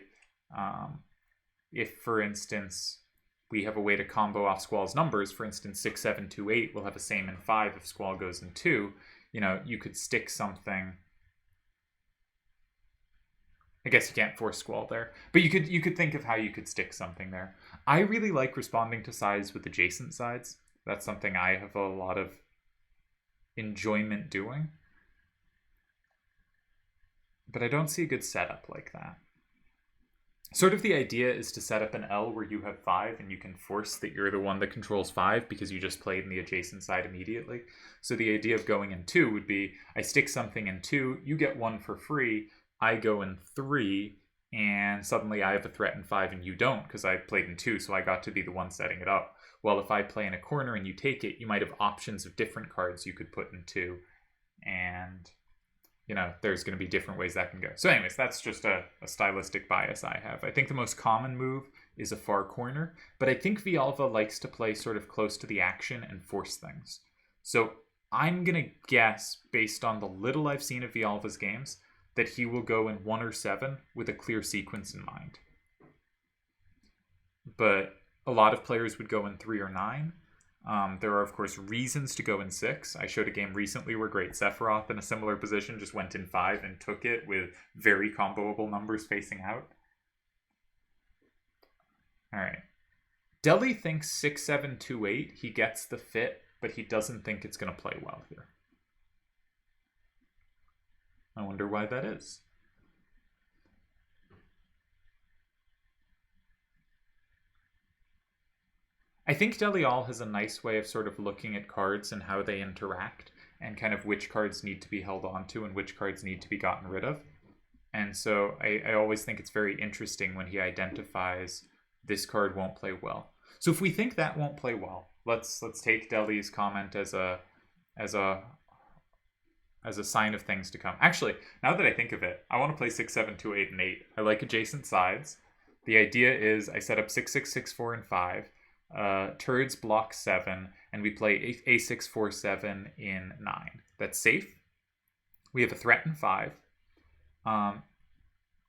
If, for instance, we have a way to combo off Squall's numbers, for instance, 6, 7, 2, 8 will have a same in 5 if Squall goes in 2, you know, you could stick something. I guess you can't force Squall there, but you could think of how you could stick something there. I really like responding to sides with adjacent sides. That's something I have a lot of enjoyment doing. But I don't see a good setup like that. Sort of the idea is to set up an L where you have 5 and you can force that you're the one that controls 5 because you just played in the adjacent side immediately. So the idea of going in 2 would be, I stick something in 2, you get 1 for free, I go in 3, and suddenly I have a threat in 5 and you don't because I played in 2, so I got to be the one setting it up. well, if I play in a corner and you take it, you might have options of different cards you could put in 2. And, you know, there's going to be different ways that can go. So anyways, that's just a stylistic bias I have. I think the most common move is a far corner, but I think Villalba likes to play sort of close to the action and force things. So I'm going to guess, based on the little I've seen of Villalba's games, that he will go in 1 or 7 with a clear sequence in mind. But a lot of players would go in 3 or 9. There are, of course, reasons to go in 6. I showed a game recently where Great Sephiroth in a similar position just went in 5 and took it with very comboable numbers facing out. All right. Deli thinks 6-7-2-8. He gets the fit, but he doesn't think it's going to play well here. I wonder why that is. I think Delial has a nice way of sort of looking at cards and how they interact and kind of which cards need to be held onto and which cards need to be gotten rid of. And so I always think it's very interesting when he identifies this card won't play well. So if we think that won't play well, let's take Deli's comment as a sign of things to come. Actually, now that I think of it, I want to play 6-7-2-8 and 8. I like adjacent sides. The idea is I set up 6-6-6-4 and 5. Turds block 7, and we play A6-4-7 in 9. That's safe. We have a threat in 5.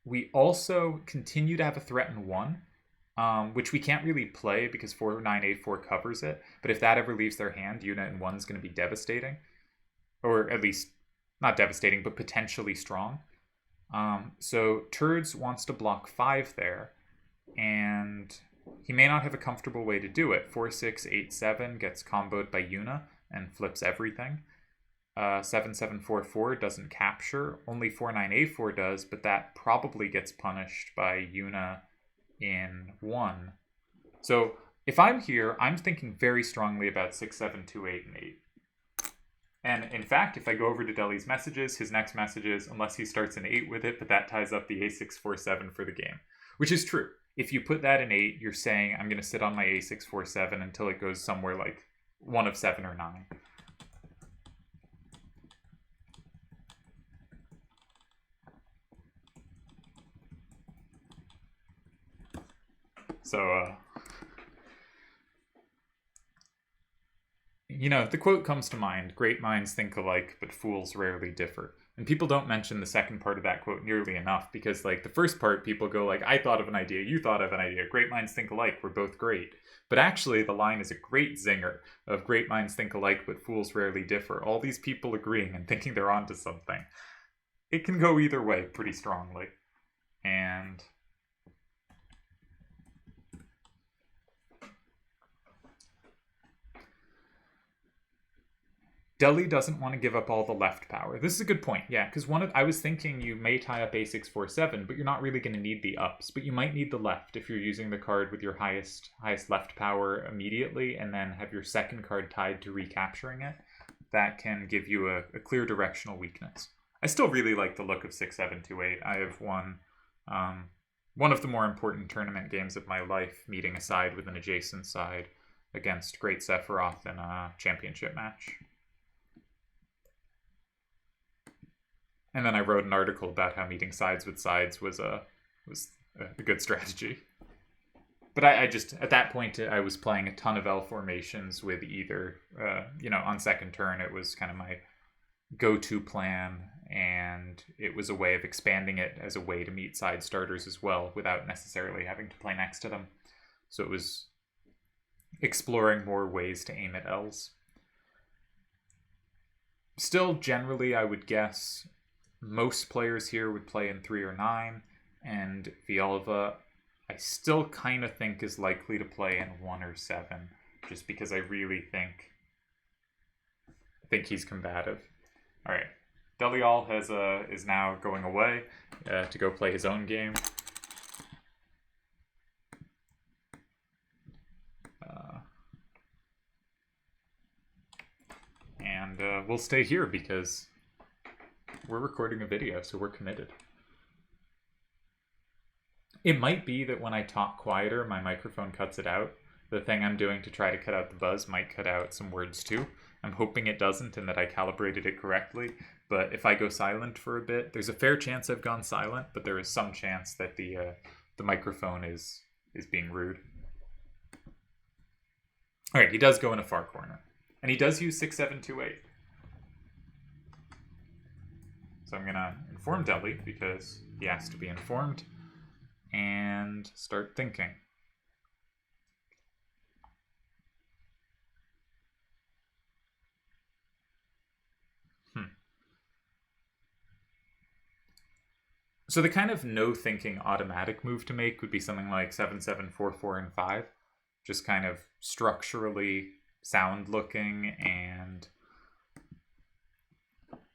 We also continue to have a threat in 1, which we can't really play because 4-9-8-4 covers it. But if that ever leaves their hand, unit in 1 is going to be devastating. Or at least, not devastating, but potentially strong. So Turds wants to block 5 there, and he may not have a comfortable way to do it. 4-6-8-7 gets comboed by Yuna and flips everything. 7-7-4-4 doesn't capture. Only 4-9-8-4 does, but that probably gets punished by Yuna in 1. So if I'm here, I'm thinking very strongly about 6-7-2-8 and 8. And in fact, if I go over to Deli's messages, his next message is, unless he starts an 8 with it, but that ties up the A6-4-7 for the game, which is true. If you put that in 8, you're saying, I'm going to sit on my A6-4-7 until it goes somewhere like 1 of 7 or 9. So, you know, the quote comes to mind, great minds think alike, but fools rarely differ. And people don't mention the second part of that quote nearly enough because, like, the first part, people go like, I thought of an idea, you thought of an idea, great minds think alike, we're both great. But actually, the line is a great zinger of great minds think alike, but fools rarely differ. All these people agreeing and thinking they're onto something. It can go either way pretty strongly. And Deli doesn't want to give up all the left power. This is a good point, yeah, because I was thinking you may tie up A6-4-7, but you're not really going to need the ups, but you might need the left if you're using the card with your highest left power immediately, and then have your second card tied to recapturing it. That can give you a clear directional weakness. I still really like the look of 6-7-2-8. I have won one of the more important tournament games of my life, meeting a side with an adjacent side against Great Sephiroth in a championship match. And then I wrote an article about how meeting sides with sides was a good strategy. But I just, at that point, I was playing a ton of L formations with either, on second turn, it was kind of my go-to plan, and it was a way of expanding it as a way to meet side starters as well without necessarily having to play next to them. So it was exploring more ways to aim at Ls. Still, generally, I would guess most players here would play in 3 or 9, and Villalba, I still kind of think is likely to play in 1 or 7, just because I really think he's combative. All right, Delial is now going away to go play his own game. And we'll stay here because we're recording a video, so we're committed. It might be that when I talk quieter, my microphone cuts it out, the thing I'm doing to try to cut out the buzz might cut out some words too. I'm hoping it doesn't and that I calibrated it correctly. But if I go silent for a bit, there's a fair chance I've gone silent, but there is some chance that the microphone is being rude. All right, he does go in a far corner, and he does use 6-7-2-8. So I'm gonna inform Deli because he has to be informed, and start thinking. So the kind of no thinking automatic move to make would be something like 7-7-4-4 and 5. Just kind of structurally sound looking and,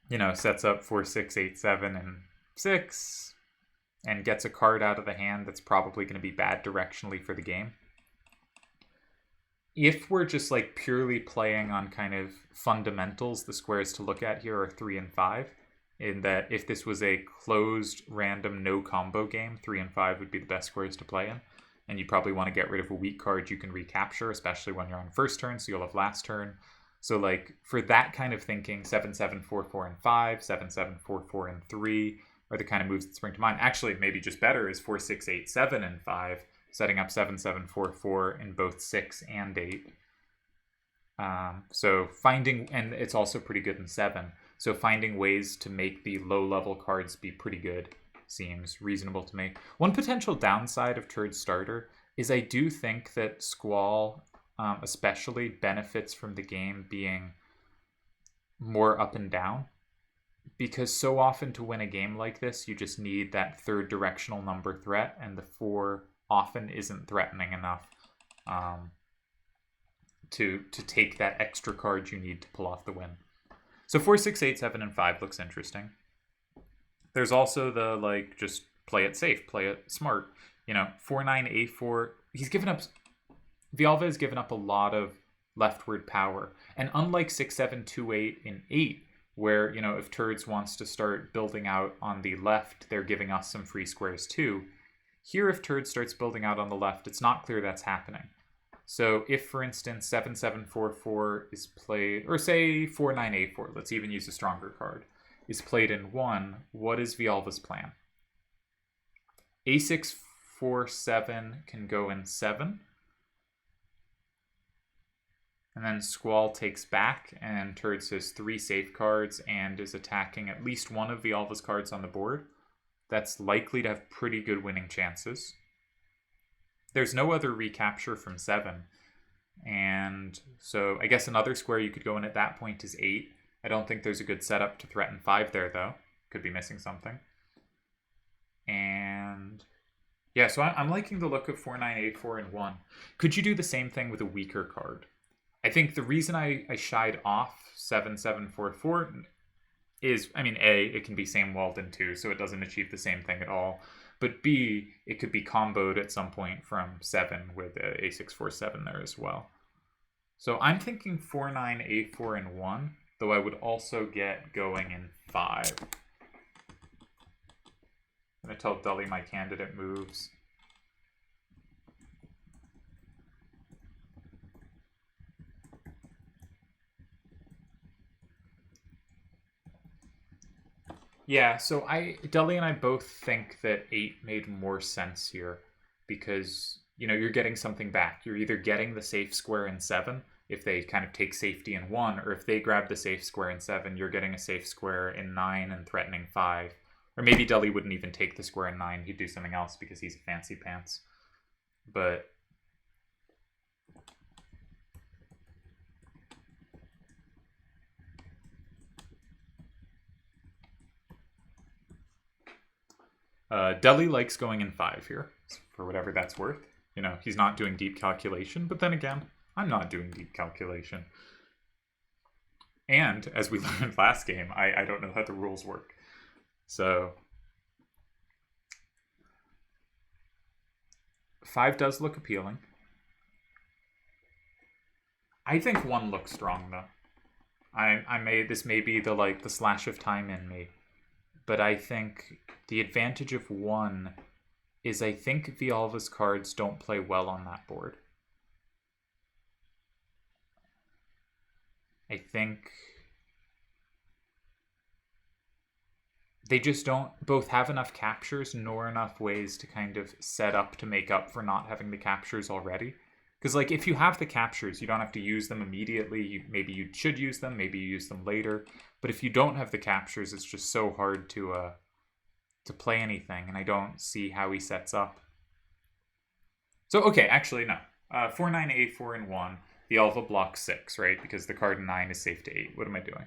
you know, sets up 4-6-8-7 and 6 and gets a card out of the hand that's probably going to be bad directionally for the game. If we're just like purely playing on kind of fundamentals, the squares to look at here are 3 and 5. In that if this was a closed, random, no combo game, 3 and 5 would be the best squares to play in. And you probably want to get rid of a weak card you can recapture, especially when you're on first turn, so you'll have last turn. So like for that kind of thinking, 7-7-4-4 and 5, 7-7-4-4 and 3 are the kind of moves that spring to mind. Actually, maybe just better is 4-6-8-7 and 5, setting up 7-7-4-4 in both 6 and 8. So finding, and it's also pretty good in 7. So finding ways to make the low-level cards be pretty good seems reasonable to me. One potential downside of Turd Starter is I do think that Squall especially benefits from the game being more up and down. Because so often to win a game like this, you just need that third directional number threat, and the 4 often isn't threatening enough to take that extra card you need to pull off the win. So 4-6-8-7 and 5 looks interesting. There's also the like just play it safe, play it smart. You know, 4-9-8-4. He's given up. Villalva has given up a lot of leftward power, and unlike 6-7-2-8 in 8, where you know if Turds wants to start building out on the left, they're giving us some free squares too. Here, if Turd starts building out on the left, it's not clear that's happening. So if, for instance, 7-7-4-4 is played, or say 4-9-8-4, let's even use a stronger card, is played in 1, what is Villalva's plan? A6-4-7 can go in 7. And then Squall takes back, and Turds has 3 safe cards and is attacking at least one of Villalva's cards on the board. That's likely to have pretty good winning chances. There's no other recapture from 7. And so I guess another square you could go in at that point is 8. I don't think there's a good setup to threaten 5 there, though. Could be missing something. And yeah, so I'm liking the look of 4-9-8-4 and 1. Could you do the same thing with a weaker card? I think the reason I shied off 7-7-4-4 is, I mean, A, it can be same walled in 2, so it doesn't achieve the same thing at all. But B, it could be comboed at some point from 7 with A6-4-7 there as well. So I'm thinking 4-9-8-4 and 1, though I would also get going in 5. I'm going to tell Dully my candidate moves. Yeah, so Deli and I both think that 8 made more sense here because, you know, you're getting something back. You're either getting the safe square in 7 if they kind of take safety in 1, or if they grab the safe square in 7, you're getting a safe square in 9 and threatening 5. Or maybe Deli wouldn't even take the square in 9. He'd do something else because he's a fancy pants. But Deli likes going in 5 here, for whatever that's worth. You know, he's not doing deep calculation, but then again, I'm not doing deep calculation. And, as we learned last game, I don't know how the rules work. So 5 does look appealing. I think 1 looks strong, though. This may be the slash of time in me, but I think the advantage of 1 is I think Villalva's cards don't play well on that board. I think they just don't both have enough captures nor enough ways to kind of set up to make up for not having the captures already. Because like if you have the captures, you don't have to use them immediately. Maybe you should use them, maybe you use them later. But if you don't have the captures, it's just so hard to play anything, and I don't see how he sets up. So okay, actually no. 4-9, A4, and 1. The alpha blocks 6, right? Because the card 9 is safe to 8. What am I doing?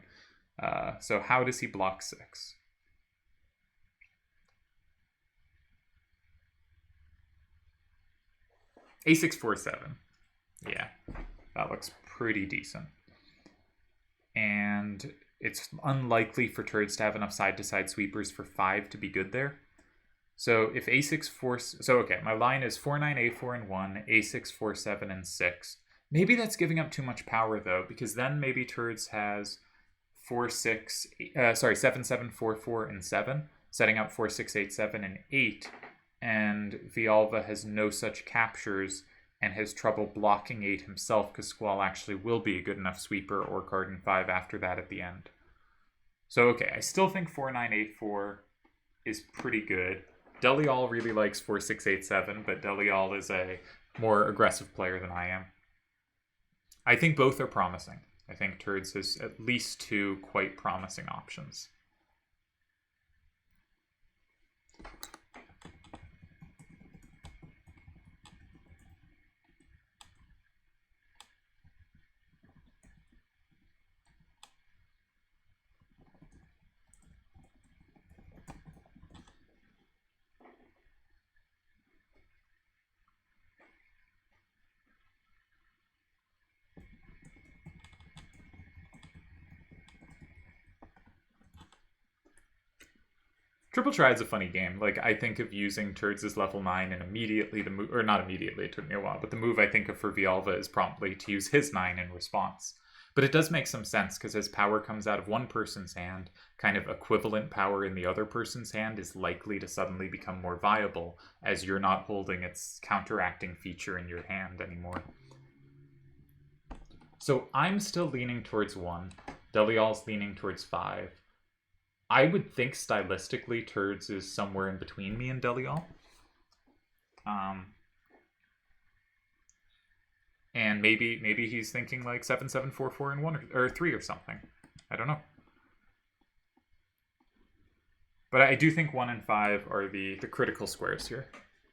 So how does he block 6? A6, 4, 7. Yeah, that looks pretty decent. And it's unlikely for turds to have enough side-to-side sweepers for 5 to be good there. So if A6, 4... So okay, my line is 4-9, A4, and 1, A6, 4, 7, and 6. Maybe that's giving up too much power, though, because then maybe turds has 4, 6... 7, 7, 4, 4, and 7, setting up 4, 6, 8, 7, and 8. And Villalba has no such captures and has trouble blocking 8 himself, because Squall actually will be a good enough sweeper or card in 5 after that at the end. So okay, I still think 4-9, A4 is pretty good. Delial really likes 4, 6, 8, 7, but Delial is a more aggressive player than I am. I think both are promising. I think turds has at least 2 quite promising options. Triple Triad's a funny game. Like, I think of using turds as level 9 and immediately the move, or not immediately, it took me a while, but the move I think of for Villalba is promptly to use his 9 in response. But it does make some sense, because as power comes out of one person's hand, kind of equivalent power in the other person's hand is likely to suddenly become more viable, as you're not holding its counteracting feature in your hand anymore. So I'm still leaning towards 1. Delial's leaning towards 5. I would think stylistically turds is somewhere in between me and Delial. And maybe he's thinking like 7, 7, 4, 4, and 1 or 3 or something. I don't know. But I do think 1 and 5 are the critical squares here.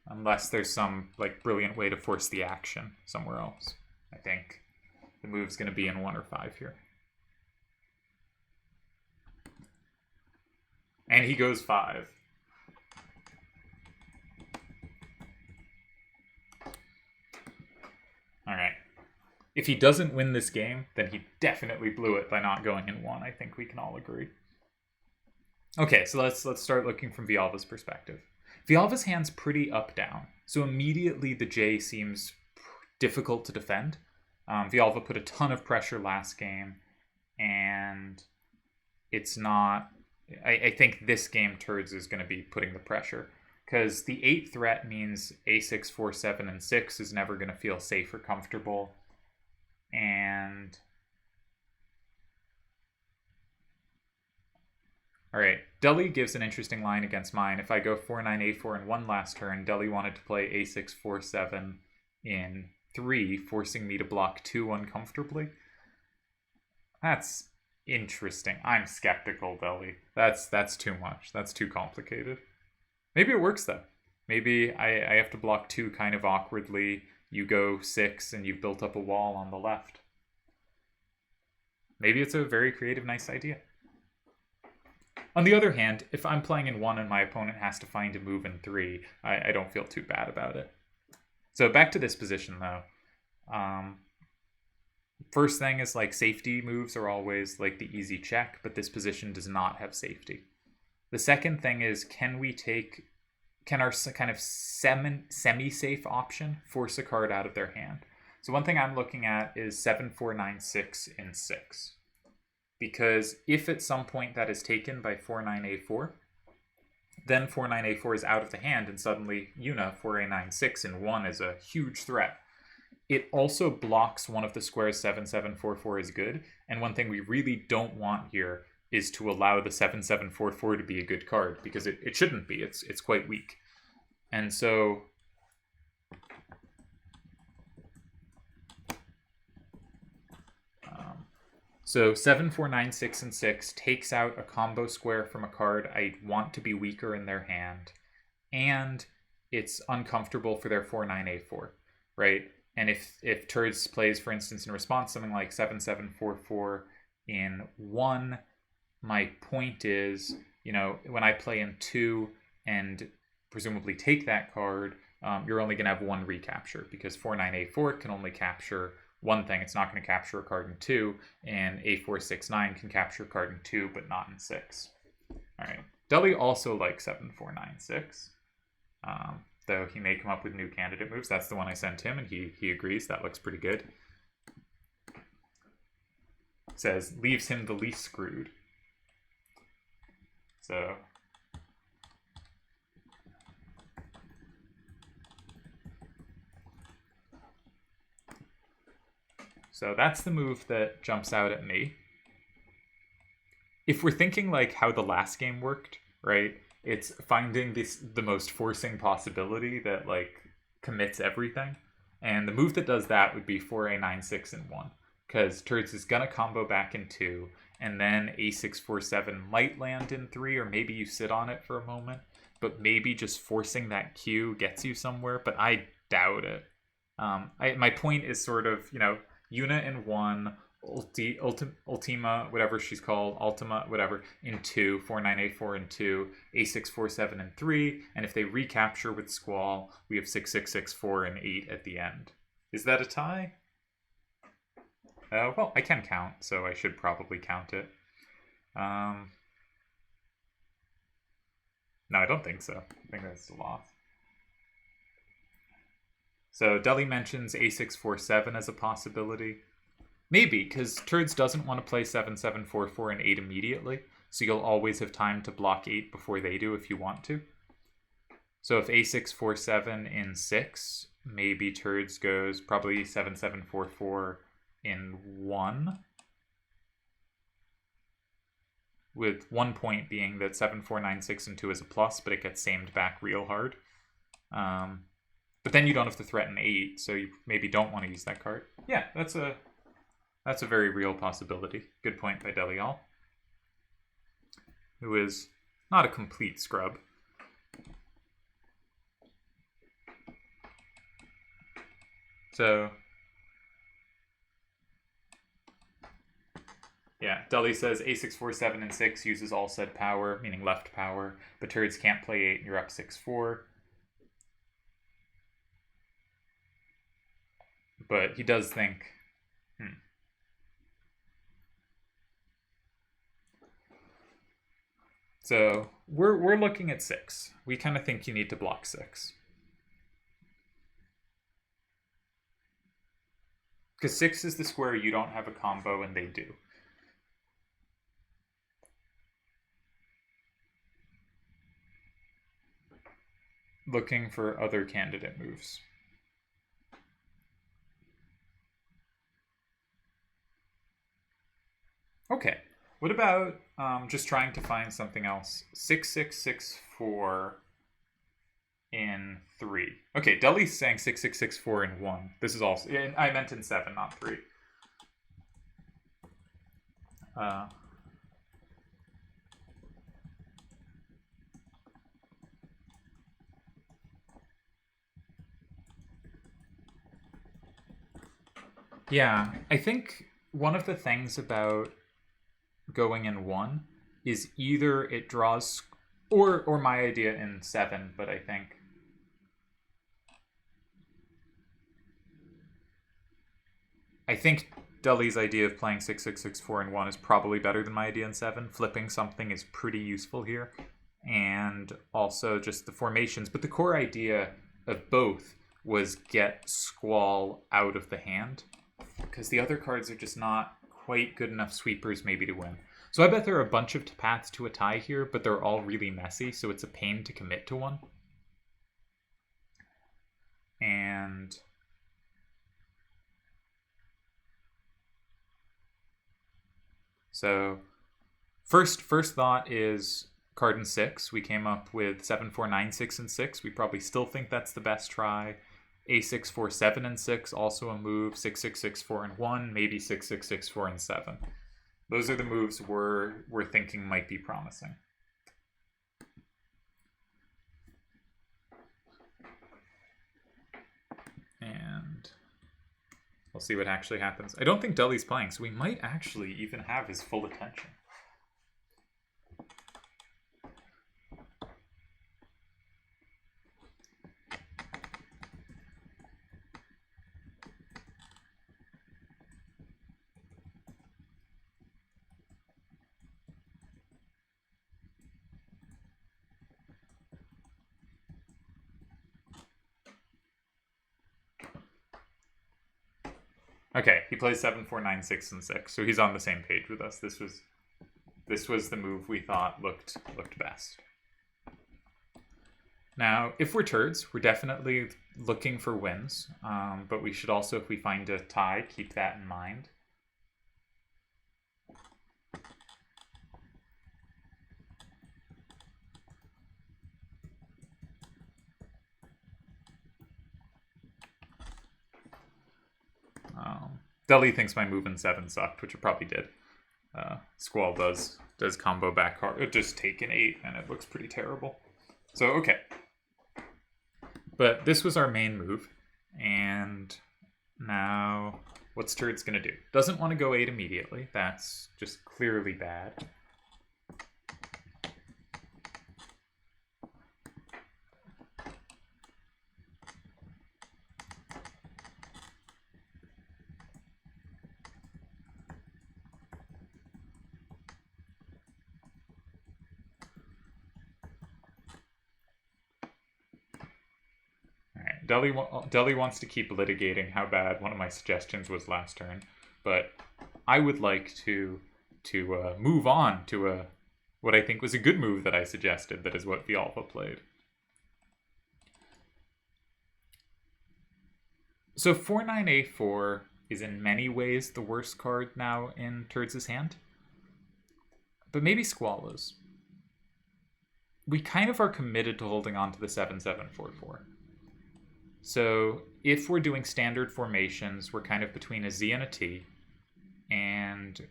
Unless there's some like brilliant way to force the action somewhere else. I think the move's going to be in 1 or 5 here. And he goes 5. Alright. If he doesn't win this game, then he definitely blew it by not going in 1. I think we can all agree. Okay, so let's start looking from Villalba's perspective. Villalba's hand's pretty up-down, so immediately the J seems difficult to defend. Villalba put a ton of pressure last game, and it's not... I think this game turds is going to be putting the pressure, because the 8 threat means A6, 4, 7, and 6 is never going to feel safe or comfortable. And alright, Deli gives an interesting line against mine. If I go 4, 9, A4, and 1 last turn, Deli wanted to play A6, 4, 7 in 3, forcing me to block 2 uncomfortably. That's interesting. I'm skeptical, Deli. That's too much. That's too complicated. Maybe it works, though. Maybe I have to block 2 kind of awkwardly. You go 6, and you've built up a wall on the left. Maybe it's a very creative, nice idea. On the other hand, if I'm playing in 1 and my opponent has to find a move in 3, I don't feel too bad about it. So back to this position, though. First thing is, like, safety moves are always, like, the easy check, but this position does not have safety. The second thing is, can our kind of semi-safe option force a card out of their hand? So one thing I'm looking at is 7, 4, 9, 6 in 6. Because if at some point that is taken by 4, 9, A4, then 4, 9, A4 is out of the hand, and suddenly Una 4, A9, 6 in 1 is a huge threat. it also blocks one of the squares 7744 is good. And one thing we really don't want here is to allow the 7744 to be a good card, because it shouldn't be. It's quite weak. And so so 7, 4, 9, 6, and 6 takes out a combo square from a card I want to be weaker in their hand, and it's uncomfortable for their 4, 9, 8, 4, right? And if Turds plays, for instance, in response, something like 7, 7, 4, 4 in 1, my point is, you know, when I play in 2 and presumably take that card, you're only going to have one recapture, because 4, 9, 8, 4 can only capture one thing. It's not going to capture a card in 2, and 8, 4, 6, 9 can capture a card in 2, but not in 6. All right. Deli also likes 7, 4, 9, 6. Though he may come up with new candidate moves. That's the one I sent him, and he agrees. That looks pretty good. Says, leaves him the least screwed. So that's the move that jumps out at me. If we're thinking like how the last game worked, right? It's finding the most forcing possibility that like commits everything. And the move that does that would be 4A 9 6 in 1. Because Turds is gonna combo back in 2, and then A6 4 7 might land in 3, or maybe you sit on it for a moment. But maybe just forcing that Q gets you somewhere, but I doubt it. My point is sort of, you know, Una in 1, Ultima, whatever she's called, Ultima, whatever, in 2, 4, 9, 8, 4 in 2, A6, 4, 7 in 3, and if they recapture with Squall, we have 6, 6, 6, 4 and 8 at the end. Is that a tie? Well, I can count, so I should probably count it. No, I don't think so. I think that's a loss. So Deli mentions A6, 4, 7 as a possibility. Maybe, because Turds doesn't want to play 7, 7, 4, 4, and 8 immediately, so you'll always have time to block 8 before they do if you want to. So if A6, 4, 7 in 6, maybe Turds goes probably 7, 7, 4, 4 in 1. With one point being that 7, 4, 9, 6, and 2 is a plus, but it gets samed back real hard. But then you don't have to threaten 8, so you maybe don't want to use that card. Yeah, that's a very real possibility. Good point by Delial, who is not a complete scrub. So, yeah, Deli says A6, 4, 7, and 6 uses all said power, meaning left power, but Turds can't play 8 and you're up 6, 4. But he does think, So we're looking at 6. We kind of think you need to block 6. Because 6 is the square you don't have a combo and they do. Looking for other candidate moves. Okay, what about just trying to find something else? 6, 6, 6, 4 in 3. Okay, Deli's saying 6, 6, 6, 4 in 1. This is also, I meant in 7, not 3. Yeah, I think one of the things about going in 1 is either it draws, or my idea in 7, but I think Deli's idea of playing 6, 6, 6, 4 in 1 is probably better than my idea in 7. Flipping something is pretty useful here. And also just the formations. But the core idea of both was get Squall out of the hand, because the other cards are just not quite good enough sweepers maybe to win. So I bet there are a bunch of paths to a tie here, but they're all really messy, so it's a pain to commit to one. And So first thought is card in 6. We came up with 7, 4, 9, 6, and 6. We probably still think that's the best try. A6, 4, 7, and 6, also a move. 6, 6, 6, 4, and 1, maybe 6, 6, 6, 4, and 7. Those are the moves we're thinking might be promising. And we'll see what actually happens. I don't think Dully's playing, so we might actually even have his full attention. Okay, he plays 7, 4, 9, 6, and 6, so he's on the same page with us. This was the move we thought looked best. Now, if we're turds, we're definitely looking for wins, but we should also, if we find a tie, keep that in mind. Deli thinks my move in 7 sucked, which it probably did. Squall does combo back hard, just take an 8, and it looks pretty terrible. So, okay. But this was our main move, and now what's Turd's gonna do? Doesn't want to go 8 immediately. That's just clearly bad. Deli wants to keep litigating how bad one of my suggestions was last turn, but I would like to move on to what I think was a good move that I suggested. That is what Vialva played. So 4-9-A4 is in many ways the worst card now in Turds' hand, but maybe Squall is. We kind of are committed to holding on to the 7-7-4-4. So if we're doing standard formations, we're kind of between a Z and a T. And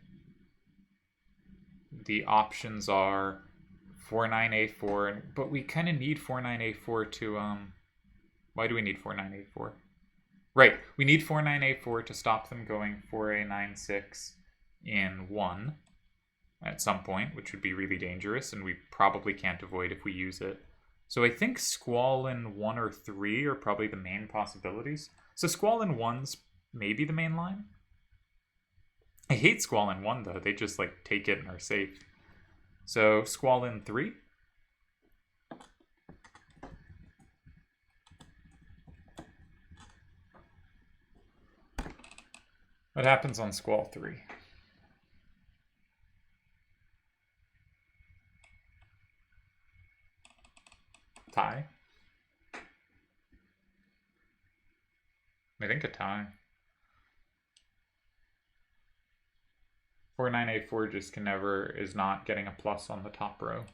the options are 4-9-A4, but we kind of need 4-9-A4 to, why do we need 4-9-A4? Right, we need 4-9-A4 to stop them going 4-A-9-6 in 1 at some point, which would be really dangerous, and we probably can't avoid if we use it. So I think Squall in 1 or 3 are probably the main possibilities. So Squall in 1's maybe the main line. I hate Squall in 1 though. They just like take it and are safe. So Squall in 3. What happens on Squall 3? Tie? I think a tie. 4-9-A4 just is not getting a plus on the top row.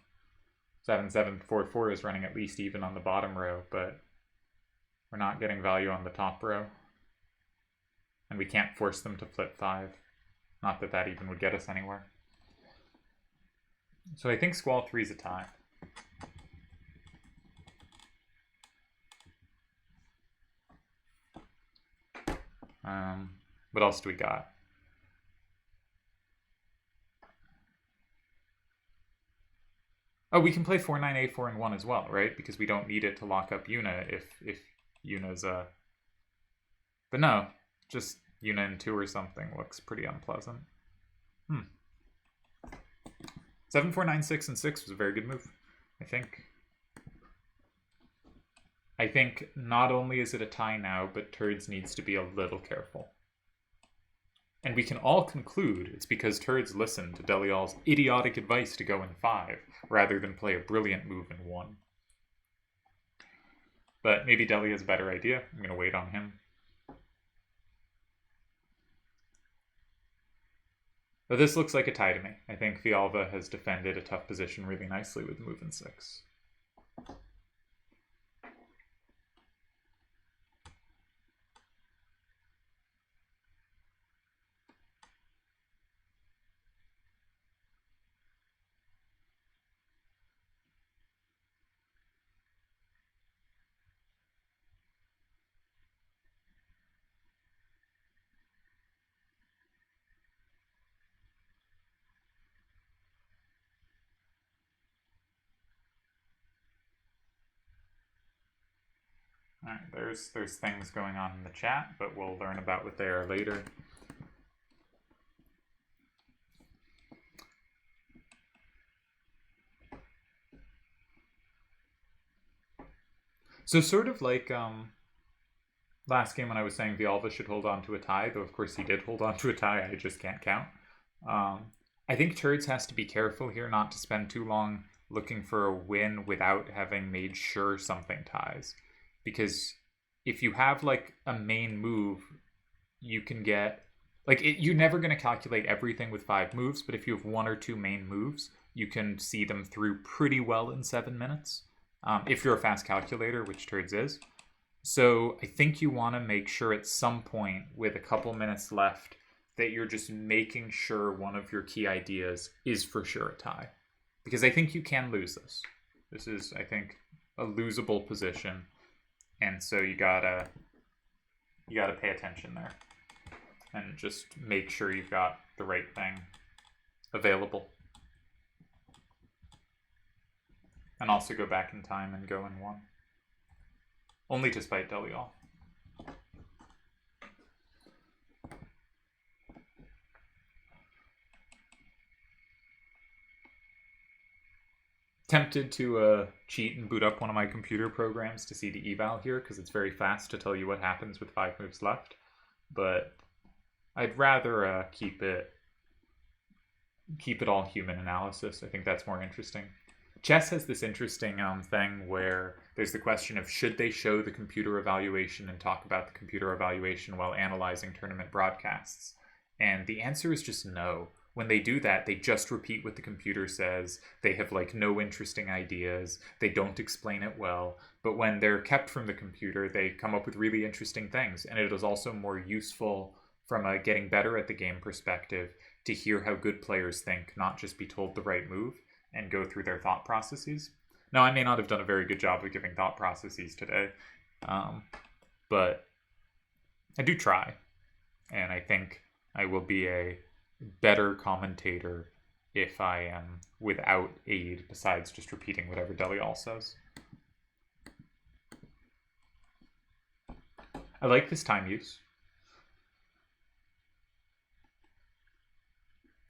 7-7-4-4 is running at least even on the bottom row, but we're not getting value on the top row. And we can't force them to flip 5. Not that that even would get us anywhere. So I think Squall 3 is a tie. What else do we got? Oh, we can play 4-9-A4 in 1 as well, right? Because we don't need it to lock up Yuna if Yuna's a... But no, just Yuna in 2 or something looks pretty unpleasant. 7, 4, 9, 6, and 6 was a very good move, I think. I think not only is it a tie now, but Turds needs to be a little careful. And we can all conclude it's because Turds listened to Delial's idiotic advice to go in 5, rather than play a brilliant move in 1. But maybe Deli has a better idea. I'm going to wait on him. But this looks like a tie to me. I think Fialva has defended a tough position really nicely with move in 6. All right, there's things going on in the chat, but we'll learn about what they are later. So sort of like last game when I was saying Vialva should hold on to a tie, though of course he did hold on to a tie, I just can't count. I think Turds has to be careful here not to spend too long looking for a win without having made sure something ties. Because if you have like a main move, you can get like you're never going to calculate everything with 5 moves, but if you have 1 or 2 main moves, you can see them through pretty well in 7 minutes. If you're a fast calculator, which Turds is. So I think you want to make sure at some point with a couple minutes left that you're just making sure one of your key ideas is for sure a tie. Because I think you can lose this. This is, I think, a losable position. And so you gotta pay attention there. And just make sure you've got the right thing available. And also go back in time and go in 1. Only to spite Delial. Tempted to cheat and boot up one of my computer programs to see the eval here, because it's very fast to tell you what happens with 5 moves left. But I'd rather keep it all human analysis. I think that's more interesting. Chess has this interesting thing where there's the question of should they show the computer evaluation and talk about the computer evaluation while analyzing tournament broadcasts? And the answer is just no. When they do that, they just repeat what the computer says. They have like no interesting ideas. They don't explain it well. But when they're kept from the computer, they come up with really interesting things. And it is also more useful from a getting better at the game perspective to hear how good players think, not just be told the right move and go through their thought processes. Now, I may not have done a very good job of giving thought processes today, but I do try. And I think I will be a better commentator if I am without aid besides just repeating whatever Delial says. I like this time use.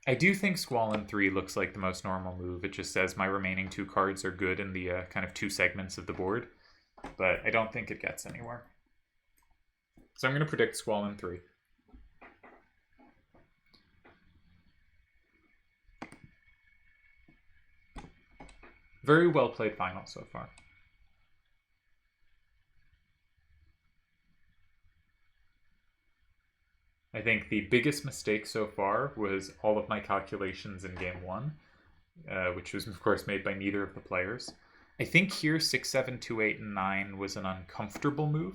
I do think Squall in 3 looks like the most normal move. It just says my remaining 2 cards are good in the kind of 2 segments of the board, but I don't think it gets anywhere. So I'm going to predict Squall in 3. Very well played final so far. I think the biggest mistake so far was all of my calculations in game 1, which was of course made by neither of the players. I think here 6, 7, 2, 8, and 9 was an uncomfortable move,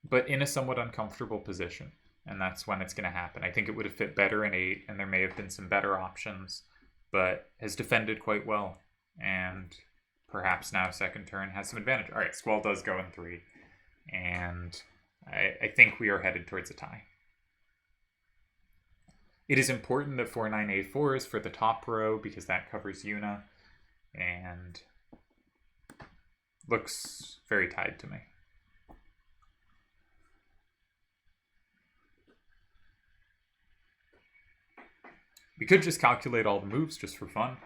but in a somewhat uncomfortable position, and that's when it's going to happen. I think it would have fit better in 8, and there may have been some better options, but has defended quite well, and perhaps now second turn has some advantage. All right, Squall does go in 3, and I think we are headed towards a tie. It is important that 4-9-A-4 is for the top row because that covers Yuna, and looks very tied to me. We could just calculate all the moves just for fun.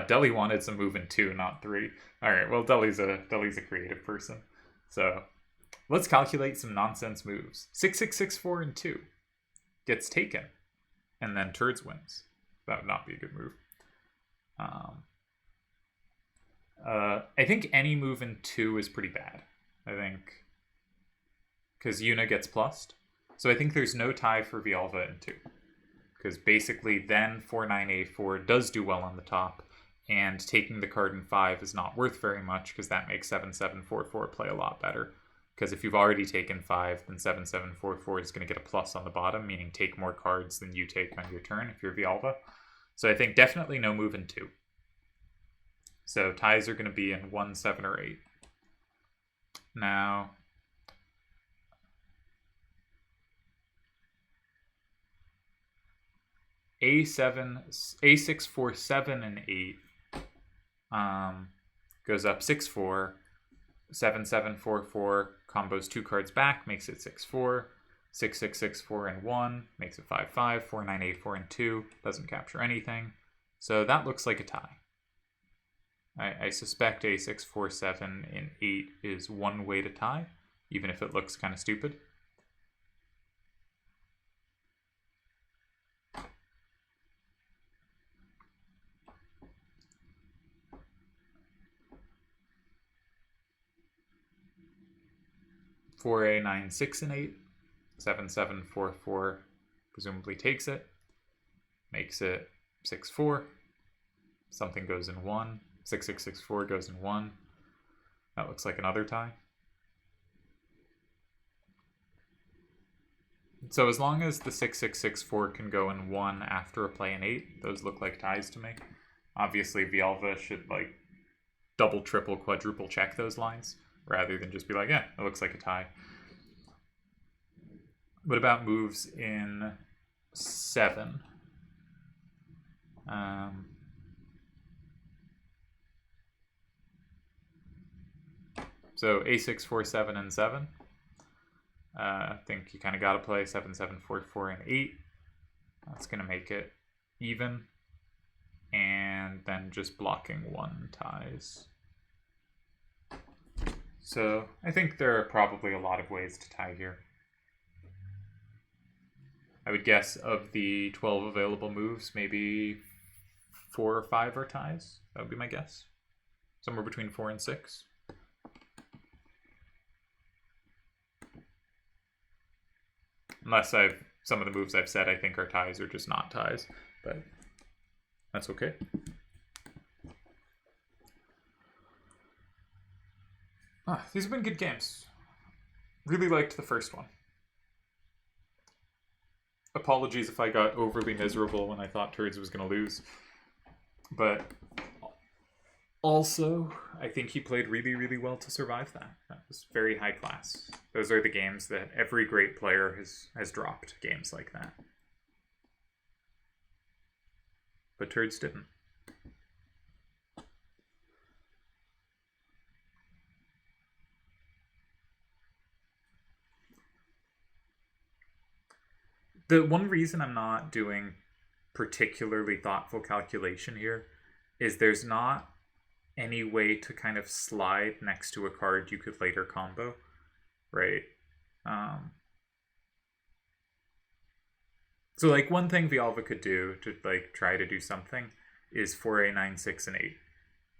Deli wanted some move in 2, not 3. All right, well, Deli's a creative person, so let's calculate some nonsense moves. 6, 6, 6, 4, and 2 gets taken, and then Turds wins. That would not be a good move. I think any move in 2 is pretty bad. I think because Yuna gets plussed. So I think there's no tie for Vialva in 2. Because basically then 4-9-A-4 does do well on the top, and taking the card in 5 is not worth very much because that makes 7-7-4-4 play a lot better. Because if you've already taken 5, then 7-7-4-4 is going to get a plus on the bottom, meaning take more cards than you take on your turn if you're Vialva. So I think definitely no move in 2. So ties are going to be in 1, 7, or 8. Now, A6, 4, 7, and 8 goes up 6-4, 7-7-4-4 combos 2 cards back, makes it 6-4, 6-6-6-4 and 1 makes it 5-5, 4-9-8-4 and 2 doesn't capture anything. So that looks like a tie. I suspect A6, 4, 7, and 8 is one way to tie, even if it looks kind of stupid. Four A, 9, 6, and 8. 7-7-4-4 presumably takes it. Makes it 6-4. Something goes in 1. 6-6-6-4 goes in 1. That looks like another tie. So as long as the 6-6-6-4 can go in 1 after a play in 8, those look like ties to me. Obviously, Vialva should like double, triple, quadruple check those lines rather than just be like, yeah, it looks like a tie. What about moves in 7? So A6, 4, 7, and 7. I think you kind of got to play 7, 7, 4, 4, and 8. That's going to make it even. And then just blocking 1 ties. So I think there are probably a lot of ways to tie here. I would guess of the 12 available moves, maybe 4 or 5 are ties. That would be my guess. Somewhere between 4 and 6. Unless some of the moves I've said I think are ties or just not ties, but that's okay. These have been good games. Really liked the first one. Apologies if I got overly miserable when I thought Turds was going to lose. But also, I think he played really, really well to survive that. That was very high class. Those are the games that every great player has dropped, games like that. But Turds didn't. The one reason I'm not doing particularly thoughtful calculation here is there's not any way to kind of slide next to a card you could later combo, right? So like one thing Vialva could do to like try to do something is 4A, 9, 6, and 8,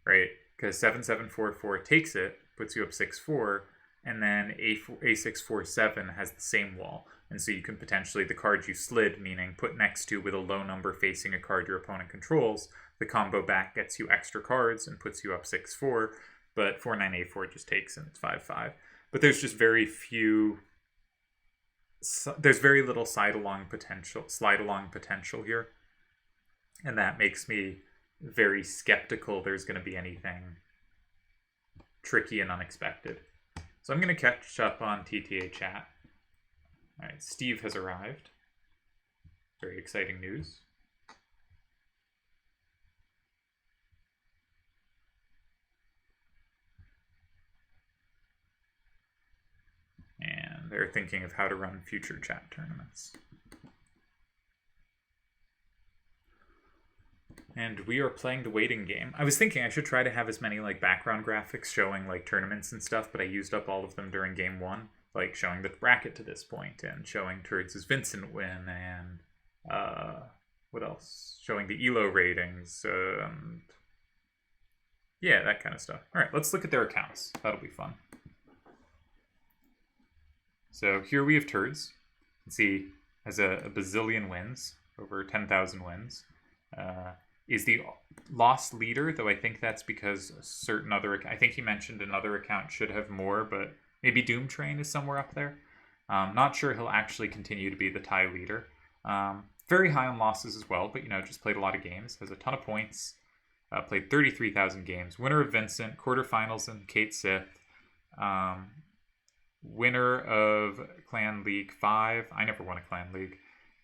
right? Because 7-7-4-4 takes it, puts you up 6-4, and then A6, 4, 7 has the same wall. And so you can potentially, the card you slid, meaning put next to with a low number facing a card your opponent controls, the combo back gets you extra cards and puts you up 6-4, but 4-9-8-4 just takes and it's 5-5. But there's just very few, there's very little slide along potential here. And that makes me very skeptical there's going to be anything tricky and unexpected. So I'm going to catch up on TTA chat. All right, Steve has arrived. Very exciting news. And they're thinking of how to run future chat tournaments. And we are playing the waiting game. I was thinking I should try to have as many like background graphics showing like tournaments and stuff, but I used up all of them during game 1. Like showing the bracket to this point and showing Turds' Vincent win and what else? Showing the ELO ratings. Yeah, that kind of stuff. All right, let's look at their accounts. That'll be fun. So here we have Turds. Let's see, has a bazillion wins, over 10,000 wins. Is the lost leader, though I think that's because a certain other, I think he mentioned another account should have more, but maybe Doom Train is somewhere up there. Not sure he'll actually continue to be the tie leader. Very high on losses as well, but just played a lot of games, has a ton of points, played 33,000 games, winner of Vincent, quarterfinals in Kate Sith, winner of Clan League 5. I never won a Clan League.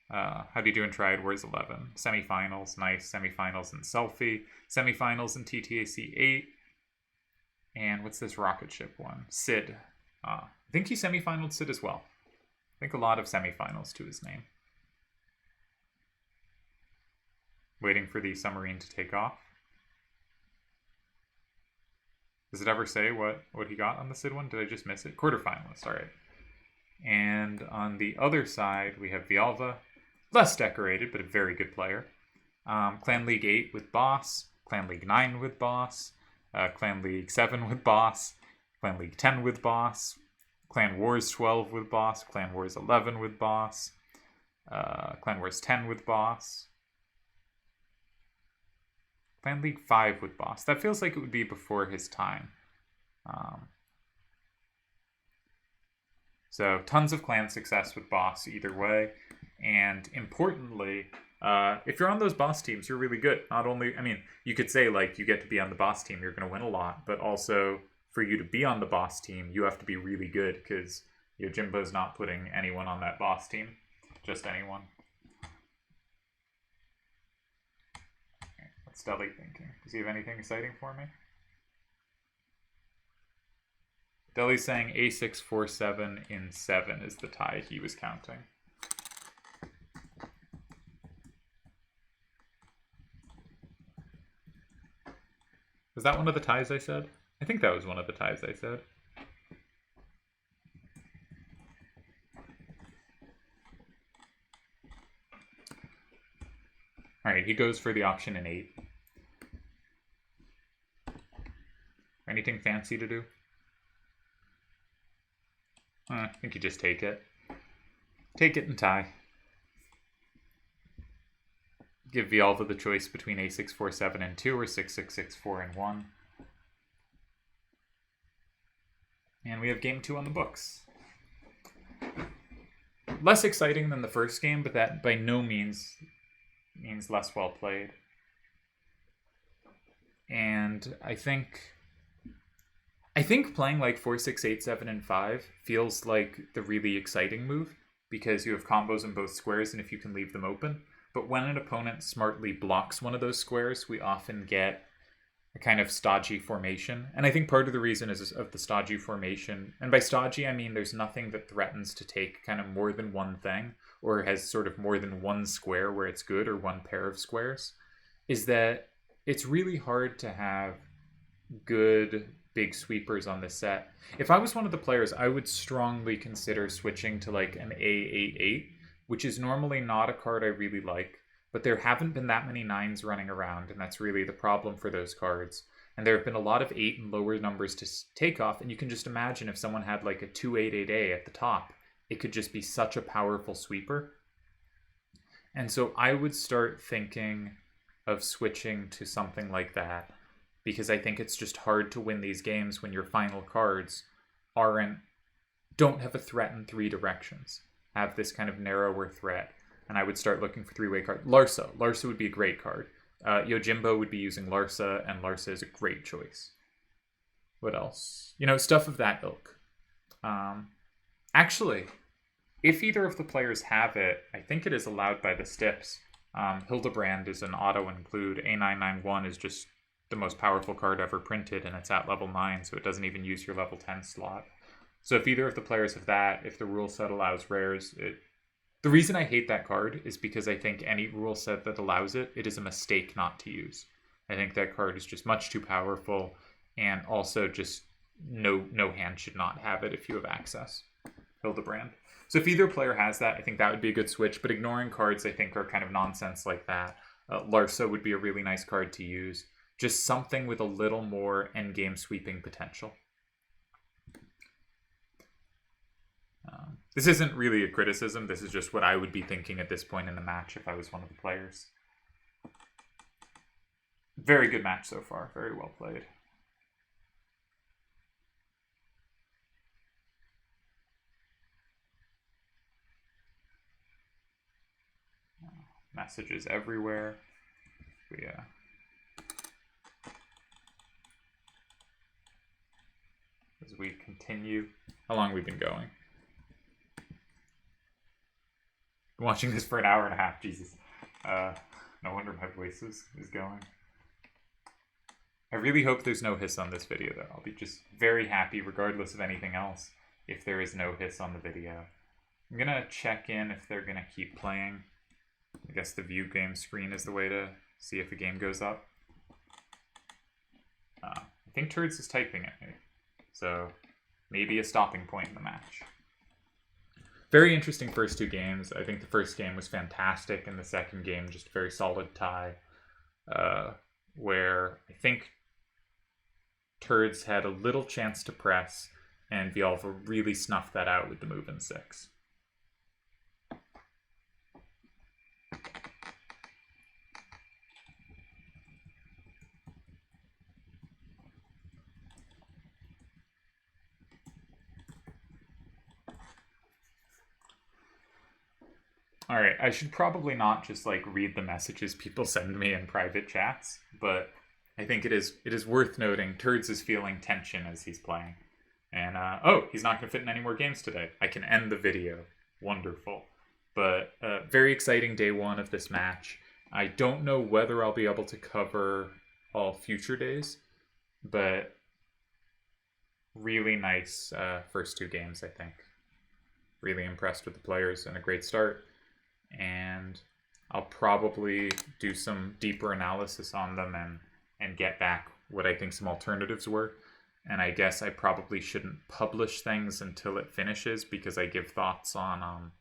How do you do in Triad Wars 11? Semifinals, nice. Semifinals in Selfie. Semifinals in TTAC 8. And what's this rocket ship one? Sid. I think he semifinaled Sid as well. I think a lot of semifinals to his name. Waiting for the submarine to take off. Does it ever say what he got on the Sid one? Did I just miss it? Quarterfinalist, all right. And on the other side, we have Vialva. Less decorated, but a very good player. Clan League 8 with Boss. Clan League 9 with Boss. Clan League 7 with Boss. Clan League 10 with Boss. Clan Wars 12 with Boss. Clan Wars 11 with Boss. Clan Wars 10 with Boss. Clan League 5 with Boss. That feels like it would be before his time. So tons of clan success with Boss either way. And importantly, if you're on those Boss teams, you're really good. Not only, you could say like you get to be on the Boss team, you're going to win a lot, but also for you to be on the Boss team, you have to be really good because Jimbo's not putting anyone on that Boss team, just anyone. What's Deli thinking? Does he have anything exciting for me? Deli's saying A647 in 7 is the tie he was counting. Was that one of the ties I said? I think that was one of the ties I said. Alright, he goes for the option in 8. Anything fancy to do? I think you just take it. Take it and tie. Give Vialva the choice between A647 and 2 or 6664 and 1. And we have game 2 on the books. Less exciting than the first game, but that by no means means less well played. And I think playing like 4, 6, 8, 7, and 5 feels like the really exciting move because you have combos in both squares and if you can leave them open. But when an opponent smartly blocks one of those squares, we often get a kind of stodgy formation. And I think part of the reason is of the stodgy formation. And by stodgy, I mean there's nothing that threatens to take kind of more than one thing or has sort of more than one square where it's good or one pair of squares, is that it's really hard to have good big sweepers on this set. If I was one of the players, I would strongly consider switching to like an A88, which is normally not a card I really like, but there haven't been that many 9s running around, and that's really the problem for those cards. And there have been a lot of 8 and lower numbers to take off, and you can just imagine if someone had like a 288A at the top, it could just be such a powerful sweeper. And so I would start thinking of switching to something like that, because I think it's just hard to win these games when your final cards don't have a threat in 3 directions, have this kind of narrower threat. And I would start looking for 3-way cards. Larsa would be a great card. Yojimbo would be using Larsa, and Larsa is a great choice. What else? Stuff of that ilk. Actually, if either of the players have it, I think it is allowed by the Stips. Hildebrand is an auto-include. A991 is just the most powerful card ever printed, and it's at level 9, so it doesn't even use your level 10 slot. So if either of the players have that, if the rule set allows rares, the reason I hate that card is because I think any rule set that allows it is a mistake not to use. I think that card is just much too powerful, and also just no hand should not have it if you have access. Hildebrand. So if either player has that, I think that would be a good switch, but ignoring cards I think are kind of nonsense like that. Larsa would be a really nice card to use. Just something with a little more endgame sweeping potential. This isn't really a criticism. This is just what I would be thinking at this point in the match if I was one of the players. Very good match so far. Very well played. Messages everywhere. As we continue. How long have we been going? Been watching this for an hour and a half. Jesus. No wonder my voice is going. I really hope there's no hiss on this video, though. I'll be just very happy, regardless of anything else, if there is no hiss on the video. I'm gonna check in if they're gonna keep playing. I guess the view game screen is the way to see if a game goes up. I think Turds is typing at me, so maybe a stopping point in the match. Very interesting first two games. I think the first game was fantastic, and the second game just a very solid tie, where I think Turds had a little chance to press, and Vialva really snuffed that out with the move in 6. All right, I should probably not just like read the messages people send me in private chats, but I think it is worth noting Turds is feeling tension as he's playing. And, oh, he's not going to fit in any more games today. I can end the video. Wonderful. But very exciting day one of this match. I don't know whether I'll be able to cover all future days, but really nice first two games, I think. Really impressed with the players and a great start. And I'll probably do some deeper analysis on them and get back what I think some alternatives were. And I guess I probably shouldn't publish things until it finishes because I give thoughts on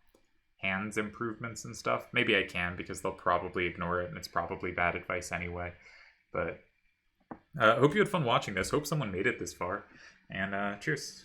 hands improvements and stuff. Maybe I can because they'll probably ignore it and it's probably bad advice anyway. But hope you had fun watching this. Hope someone made it this far. And cheers.